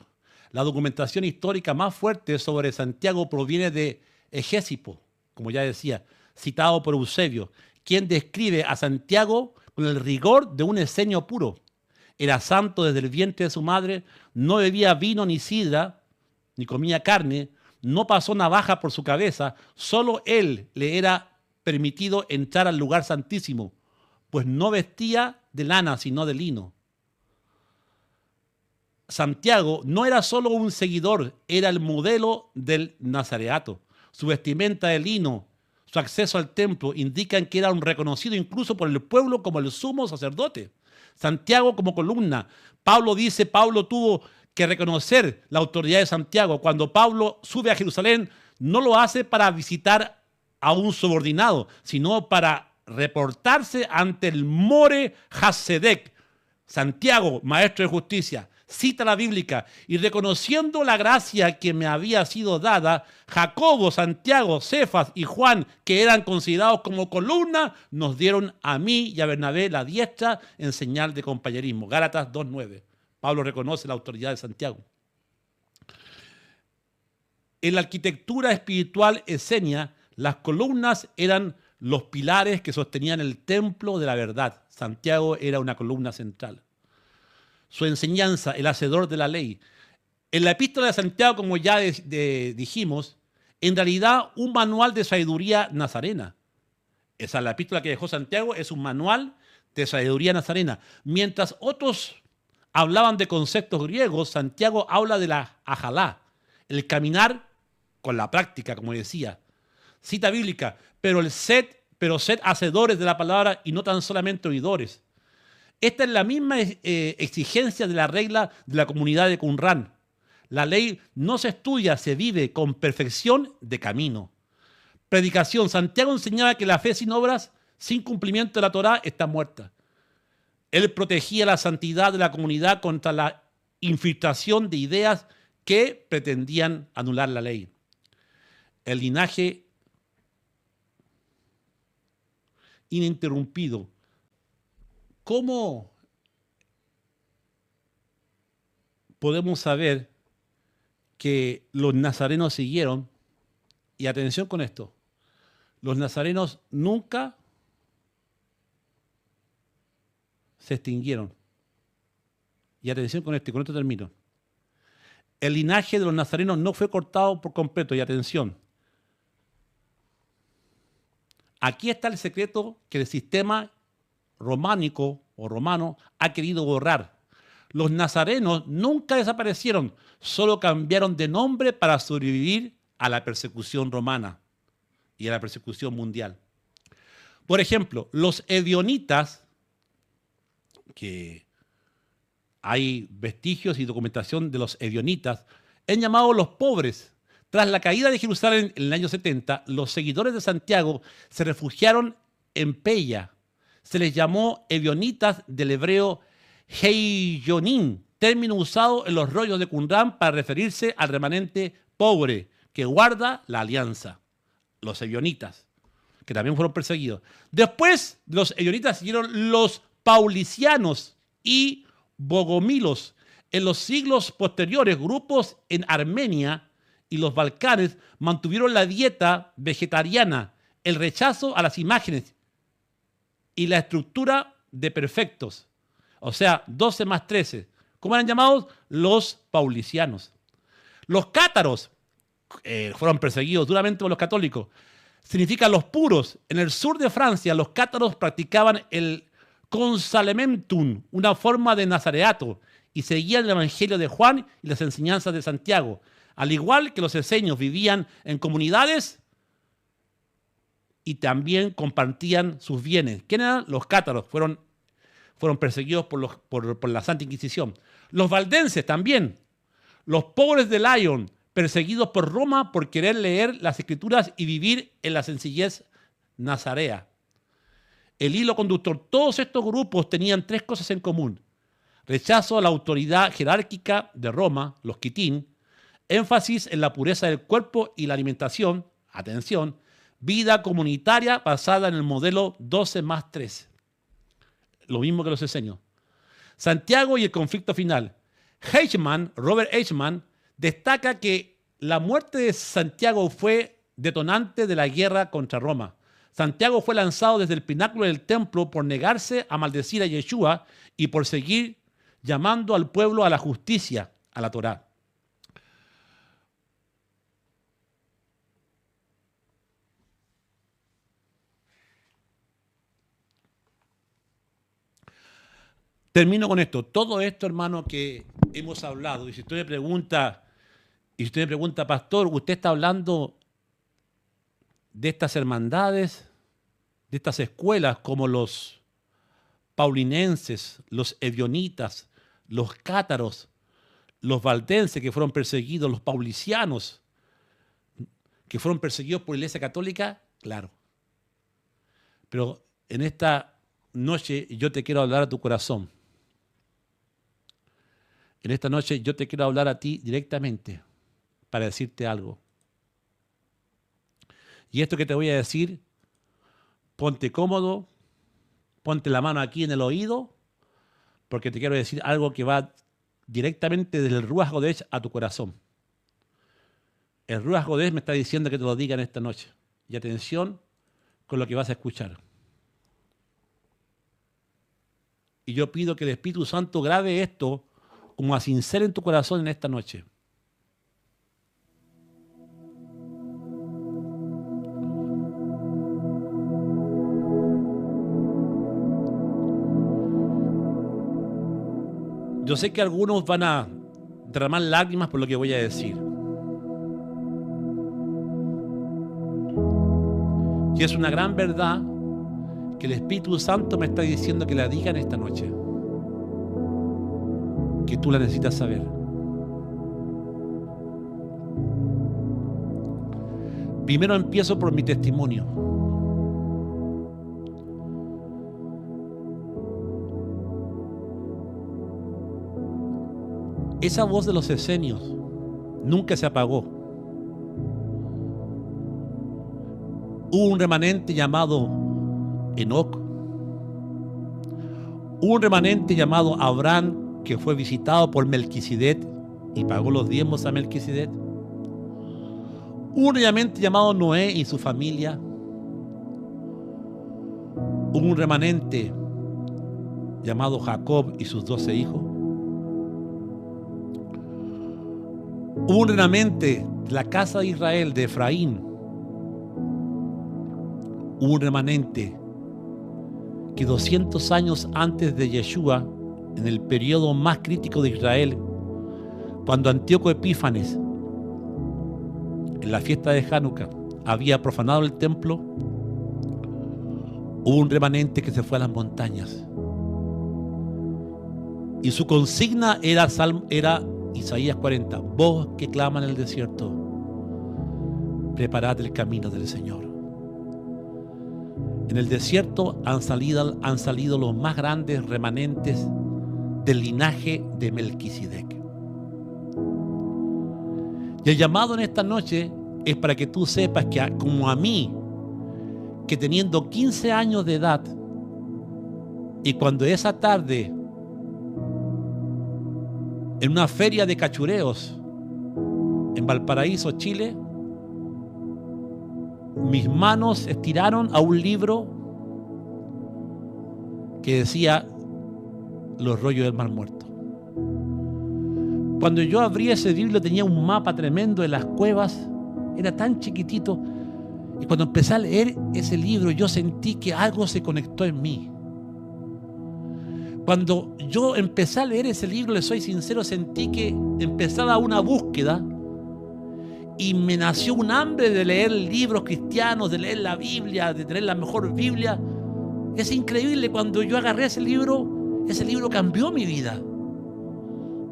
La documentación histórica más fuerte sobre Santiago proviene de Egésipo, como ya decía, citado por Eusebio, quien describe a Santiago con el rigor de un esenio puro. Era santo desde el vientre de su madre, no bebía vino ni sidra, ni comía carne, no pasó navaja por su cabeza, solo él le era permitido entrar al lugar santísimo, pues no vestía de lana, sino de lino. Santiago no era solo un seguidor, era el modelo del nazareato. Su vestimenta de lino, su acceso al templo indican que era un reconocido incluso por el pueblo como el sumo sacerdote. Santiago como columna. Pablo dice, Pablo tuvo que reconocer la autoridad de Santiago. Cuando Pablo sube a Jerusalén, no lo hace para visitar a un subordinado, sino para reportarse ante el More Hasedec. Santiago, maestro de justicia, cita la bíblica y reconociendo la gracia que me había sido dada, Jacobo, Santiago, Cefas y Juan, que eran considerados como columna, nos dieron a mí y a Bernabé la diestra en señal de compañerismo. Gálatas 2:9. Pablo reconoce la autoridad de Santiago. En la arquitectura espiritual esenia, las columnas eran los pilares que sostenían el templo de la verdad. Santiago era una columna central. su enseñanza, el hacedor de la ley. En la epístola de Santiago, como ya dijimos, en realidad un manual de sabiduría nazarena. Esa la epístola que dejó Santiago es un manual de sabiduría nazarena. Mientras otros hablaban de conceptos griegos, Santiago habla de la ajalá, el caminar con la práctica, como decía. Cita bíblica, pero sed hacedores de la palabra y no tan solamente oidores. Esta es la misma exigencia de la regla de la comunidad de Qumran. La ley no se estudia, se vive con perfección de camino. Predicación. Santiago enseñaba que la fe sin obras, sin cumplimiento de la Torá, está muerta. Él protegía la santidad de la comunidad contra la infiltración de ideas que pretendían anular la ley. El linaje ininterrumpido. ¿Cómo podemos saber que los nazarenos siguieron? Y atención con esto, los nazarenos nunca se extinguieron. Y atención con esto, y con esto termino. El linaje de los nazarenos no fue cortado por completo, y atención. Aquí está el secreto que el sistema románico o romano ha querido borrar. Los nazarenos nunca desaparecieron, solo cambiaron de nombre para sobrevivir a la persecución romana y a la persecución mundial. Por ejemplo, los ebionitas, que hay vestigios y documentación de los ebionitas, han llamado los pobres. Tras la caída de Jerusalén en el año 70, los seguidores de Santiago se refugiaron en Pella. Se les llamó ebionitas del hebreo heiyonim, término usado en los rollos de Qumran para referirse al remanente pobre que guarda la alianza, los ebionitas, que también fueron perseguidos. Después de los ebionitas siguieron los paulicianos y bogomilos. En los siglos posteriores, grupos en Armenia y los Balcanes mantuvieron la dieta vegetariana, el rechazo a las imágenes y la estructura de perfectos. O sea, 12 más 13. ¿Cómo eran llamados? Los paulicianos. Los cátaros fueron perseguidos duramente por los católicos. Significan los puros. En el sur de Francia, los cátaros practicaban el consalementum, una forma de nazareato, y seguían el evangelio de Juan y las enseñanzas de Santiago. Al igual que los esenios, vivían en comunidades y también compartían sus bienes. ¿Quiénes eran? Los cátaros. Fueron perseguidos por la Santa Inquisición. Los valdenses también. Los pobres de Lyon, perseguidos por Roma por querer leer las Escrituras y vivir en la sencillez nazarea. El hilo conductor. Todos estos grupos tenían tres cosas en común: rechazo a la autoridad jerárquica de Roma, los quitín, énfasis en la pureza del cuerpo y la alimentación, atención, vida comunitaria basada en el modelo 12 más 13. Lo mismo que los esenios. Santiago y el conflicto final. Robert Eichmann, destaca que la muerte de Santiago fue detonante de la guerra contra Roma. Santiago fue lanzado desde el pináculo del templo por negarse a maldecir a Yeshua y por seguir llamando al pueblo a la justicia, a la Torá. Termino con esto. Todo esto, hermano, que hemos hablado, y si usted me pregunta, pastor, ¿usted está hablando de estas hermandades, de estas escuelas como los paulinenses, los ebionitas, los cátaros, los valdenses que fueron perseguidos, los paulicianos que fueron perseguidos por la Iglesia Católica? Claro. Pero en esta noche yo te quiero hablar a tu corazón. En esta noche yo te quiero hablar a ti directamente para decirte algo. Y esto que te voy a decir, ponte cómodo, ponte la mano aquí en el oído, porque te quiero decir algo que va directamente desde el Ruach Kodesh a tu corazón. El Ruach Kodesh me está diciendo que te lo diga en esta noche. Y atención con lo que vas a escuchar. Y yo pido que el Espíritu Santo grabe esto como a sincero en tu corazón en esta noche. Yo sé que algunos van a derramar lágrimas por lo que voy a decir. Y es una gran verdad que el Espíritu Santo me está diciendo que la diga en esta noche. Que tú la necesitas saber. Primero empiezo por mi testimonio. Esa voz de los esenios nunca se apagó. Hubo un remanente llamado Enoc. Hubo un remanente llamado Abraham que fue visitado por Melquisedec y pagó los diezmos a Melquisedec. Hubo un remanente llamado Noé y su familia. Hubo un remanente llamado Jacob y sus 12 hijos. Hubo un remanente de la casa de Israel, de Efraín. Hubo un remanente que 200 años antes de Yeshua, en el periodo más crítico de Israel, cuando Antíoco Epífanes, en la fiesta de Hanukkah, había profanado el templo, hubo un remanente que se fue a las montañas. Y su consigna era Isaías 40, voz que clama en el desierto, preparad el camino del Señor. En el desierto han salido los más grandes remanentes del linaje de Melquisedec. Y el llamado en esta noche es para que tú sepas que, como a mí, que teniendo 15 años de edad, y cuando esa tarde, en una feria de cachureos en Valparaíso, Chile, mis manos estiraron a un libro que decía Los rollos del Mar Muerto. Cuando yo abrí ese libro tenía un mapa tremendo de las cuevas, era tan chiquitito, y cuando empecé a leer ese libro yo sentí que algo se conectó en mí. Cuando yo empecé a leer ese libro, les soy sincero, sentí que empezaba una búsqueda y me nació un hambre de leer libros cristianos, de leer la Biblia, de tener la mejor Biblia. Es increíble, cuando yo agarré ese libro cambió mi vida.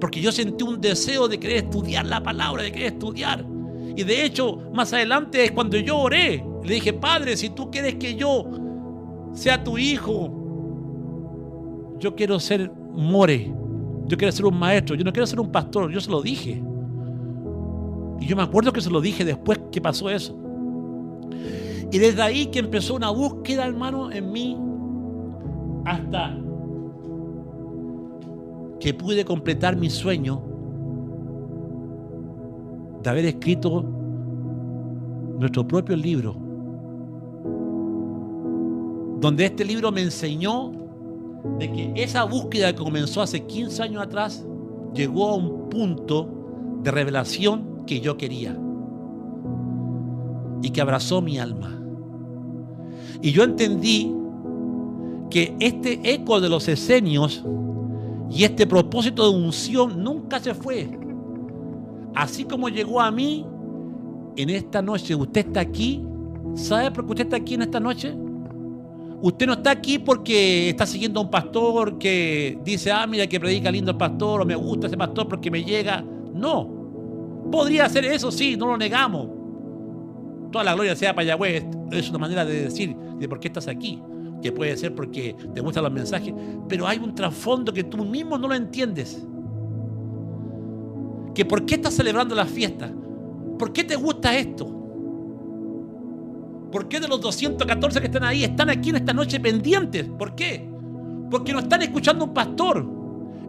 Porque yo sentí un deseo de querer estudiar la palabra, de querer estudiar. Y de hecho, más adelante es cuando yo oré. Le dije, Padre, si tú quieres que yo sea tu hijo, yo quiero ser more, yo quiero ser un maestro, yo no quiero ser un pastor. Yo se lo dije. Y yo me acuerdo que se lo dije después que pasó eso. Y desde ahí que empezó una búsqueda, hermano, en mí, hasta que pude completar mi sueño de haber escrito nuestro propio libro, donde este libro me enseñó de que esa búsqueda que comenzó hace 15 años atrás llegó a un punto de revelación que yo quería y que abrazó mi alma. Y yo entendí que este eco de los esenios y este propósito de unción nunca se fue. Así como llegó a mí, en esta noche usted está aquí. ¿Sabe por qué usted está aquí en esta noche? Usted no está aquí porque está siguiendo a un pastor que dice, mira que predica lindo el pastor, o me gusta ese pastor porque me llega. No. Podría hacer eso, sí, no lo negamos. Toda la gloria sea para Yahweh. Es una manera de decir de por qué estás aquí. Que puede ser porque te gustan los mensajes, pero hay un trasfondo que tú mismo no lo entiendes. Que por qué estás celebrando la fiesta. ¿Por qué te gusta esto? ¿Por qué de los 214 que están ahí están aquí en esta noche pendientes? ¿Por qué? Porque no están escuchando a un pastor.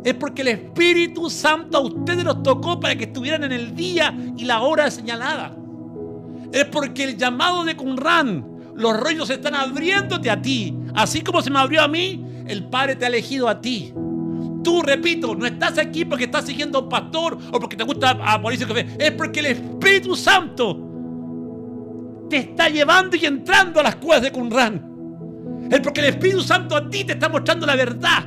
Es porque el Espíritu Santo a ustedes los tocó para que estuvieran en el día y la hora señalada. Es porque el llamado de Qumran, los rollos se están abriéndote a ti. Así como se me abrió a mí, El Padre te ha elegido a ti. Tú, repito, no estás aquí porque estás siguiendo a un pastor o porque te gusta a Mauricio Café. Es porque el Espíritu Santo te está llevando y entrando a las cuevas de Qumran. Es porque el Espíritu Santo a ti te está mostrando la verdad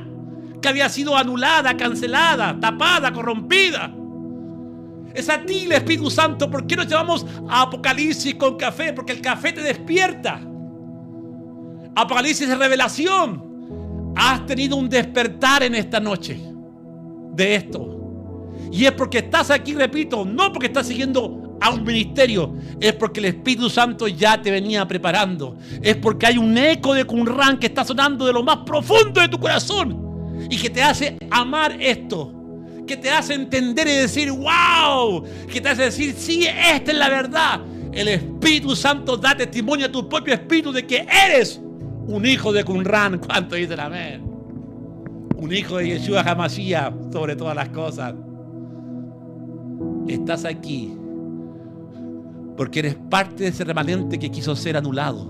que había sido anulada, cancelada, tapada, corrompida. Es a ti el Espíritu Santo. ¿Por qué nos llevamos a Apocalipsis con café? Porque el café te despierta. Apocalipsis es revelación. Has tenido un despertar en esta noche de esto. Y es porque estás aquí, repito, no porque estás siguiendo a un ministerio. Es porque el Espíritu Santo ya te venía preparando. Es porque hay un eco de Qumran que está sonando de lo más profundo de tu corazón. Y que te hace amar esto. Que te hace entender y decir, wow. Que te hace decir, sí, esta es la verdad. El Espíritu Santo da testimonio a tu propio espíritu de que eres un hijo de Qumran. ¿Cuánto dicen amén? Un hijo de Yeshua HaMashiach sobre todas las cosas. Estás aquí porque eres parte de ese remanente que quiso ser anulado.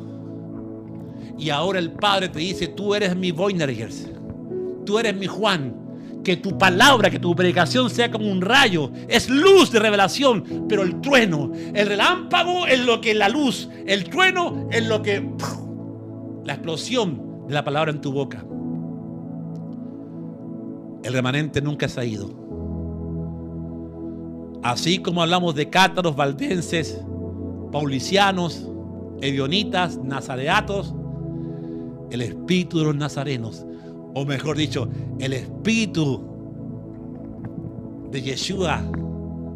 Y ahora el Padre te dice, tú eres mi Boanerges. Tú eres mi Juan. Que tu palabra, que tu predicación sea como un rayo. Es luz de revelación. Pero el trueno, el relámpago es lo que la luz. El trueno es lo que... la explosión de la palabra en tu boca. El remanente nunca se ha ido. Así como hablamos de cátaros, valdenses, paulicianos, ebionitas, nazareatos, el espíritu de los nazarenos, o mejor dicho, el espíritu de Yeshua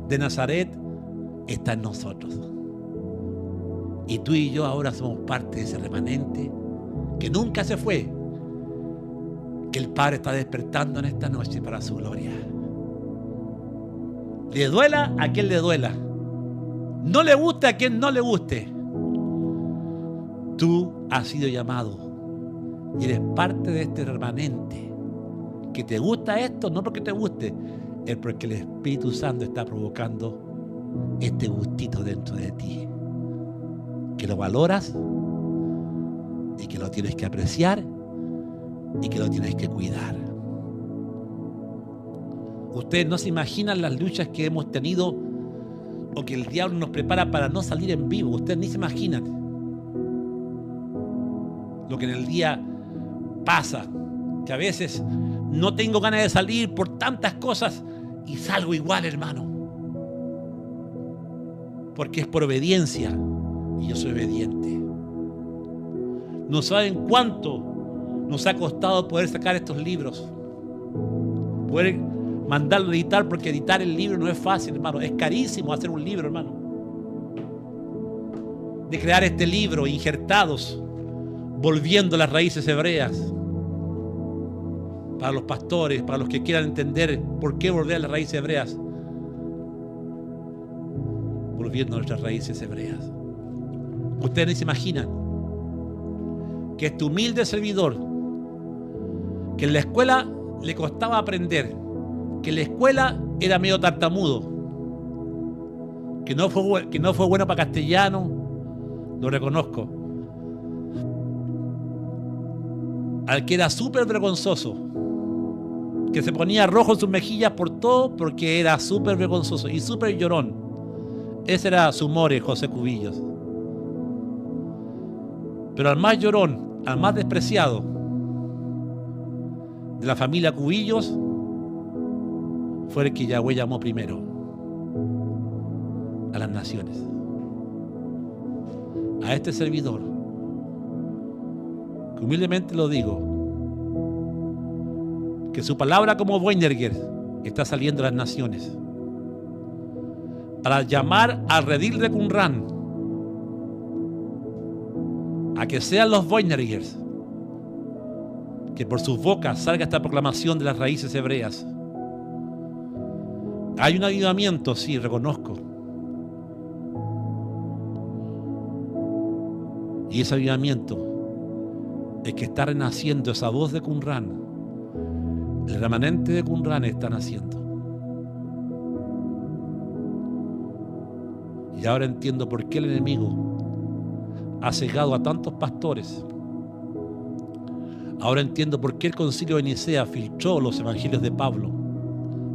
de Nazaret está en nosotros. Y tú y yo ahora somos parte de ese remanente que nunca se fue, que el Padre está despertando en esta noche para su gloria. Le duela a quien le duela, no le guste a quien no le guste. Tú has sido llamado y eres parte de este remanente. Que te gusta esto, no porque te guste, es porque el Espíritu Santo está provocando este gustito dentro de ti, que lo valoras y que lo tienes que apreciar y que lo tienes que cuidar. Ustedes no se imaginan las luchas que hemos tenido o que el diablo nos prepara para no salir en vivo. Ustedes ni se imaginan lo que en el día pasa, que a veces no tengo ganas de salir por tantas cosas y salgo igual, hermano, porque es por obediencia y yo soy obediente. No saben cuánto nos ha costado poder sacar estos libros, poder mandarlo a editar, porque editar el libro no es fácil, hermano. Es carísimo hacer un libro, hermano. De crear este libro, injertados, volviendo a las raíces hebreas. Para los pastores, para los que quieran entender por qué volver a las raíces hebreas. Volviendo a nuestras raíces hebreas. Ustedes ni se imaginan que este humilde servidor, que en la escuela le costaba aprender, que en la escuela era medio tartamudo, que no fue bueno para castellano, lo reconozco. Al que era súper vergonzoso, que se ponía rojo en sus mejillas por todo, porque era súper vergonzoso y súper llorón. Ese era su more, José Cubillos. Pero al más llorón, al más despreciado de la familia Cubillos, fue el que Yahweh llamó primero a las naciones. A este servidor, que humildemente lo digo, que su palabra como Boanerges está saliendo a las naciones para llamar al redil de Qumran a que sean los Boanerges, que por sus bocas salga esta proclamación de las raíces hebreas. Hay un avivamiento, sí, reconozco. Y ese avivamiento es que está renaciendo esa voz de Qumran. El remanente de Qumran está naciendo. Y ahora entiendo por qué el enemigo ha cegado a tantos pastores, Ahora entiendo por qué el Concilio de Nicea filtró los evangelios de Pablo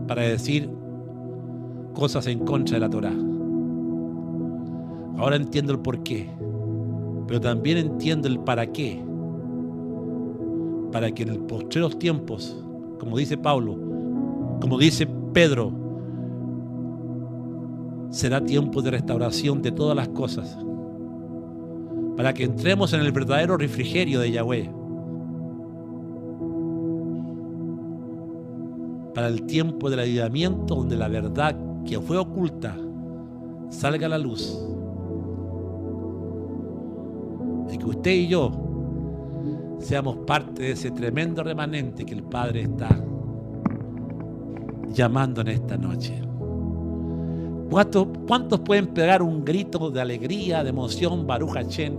para decir cosas en contra de la Torá. Ahora entiendo el por qué, pero también entiendo el para qué. Para que en los postreros tiempos, como dice Pablo, como dice Pedro, será tiempo de restauración de todas las cosas, para que entremos en el verdadero refrigerio de Yahweh, para el tiempo del avivamiento donde la verdad que fue oculta salga a la luz, y que usted y yo seamos parte de ese tremendo remanente que el Padre está llamando en esta noche. ¿Cuántos pueden pegar un grito de alegría, de emoción, Baruch Hashem?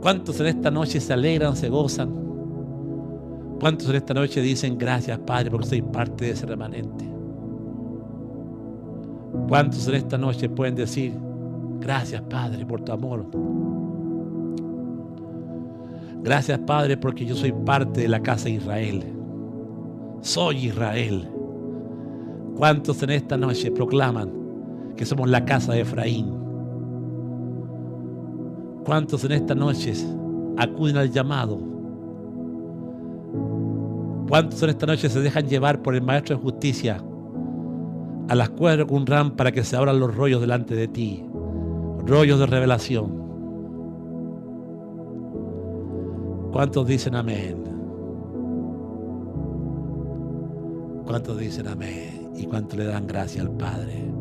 ¿Cuántos en esta noche se alegran, se gozan? ¿Cuántos en esta noche dicen gracias, Padre, porque soy parte de ese remanente? ¿Cuántos en esta noche pueden decir gracias, Padre, por tu amor? Gracias, Padre, porque yo soy parte de la casa de Israel. Soy Israel. ¿Cuántos en esta noche proclaman que somos la casa de Efraín? ¿Cuántos en esta noche acuden al llamado? ¿Cuántos en esta noche se dejan llevar por el Maestro de Justicia a las cuevas de Qumran para que se abran los rollos delante de ti? Rollos de revelación. ¿Cuántos dicen amén? ¿Cuántos dicen amén? ¿Y cuántos le dan gracias al Padre?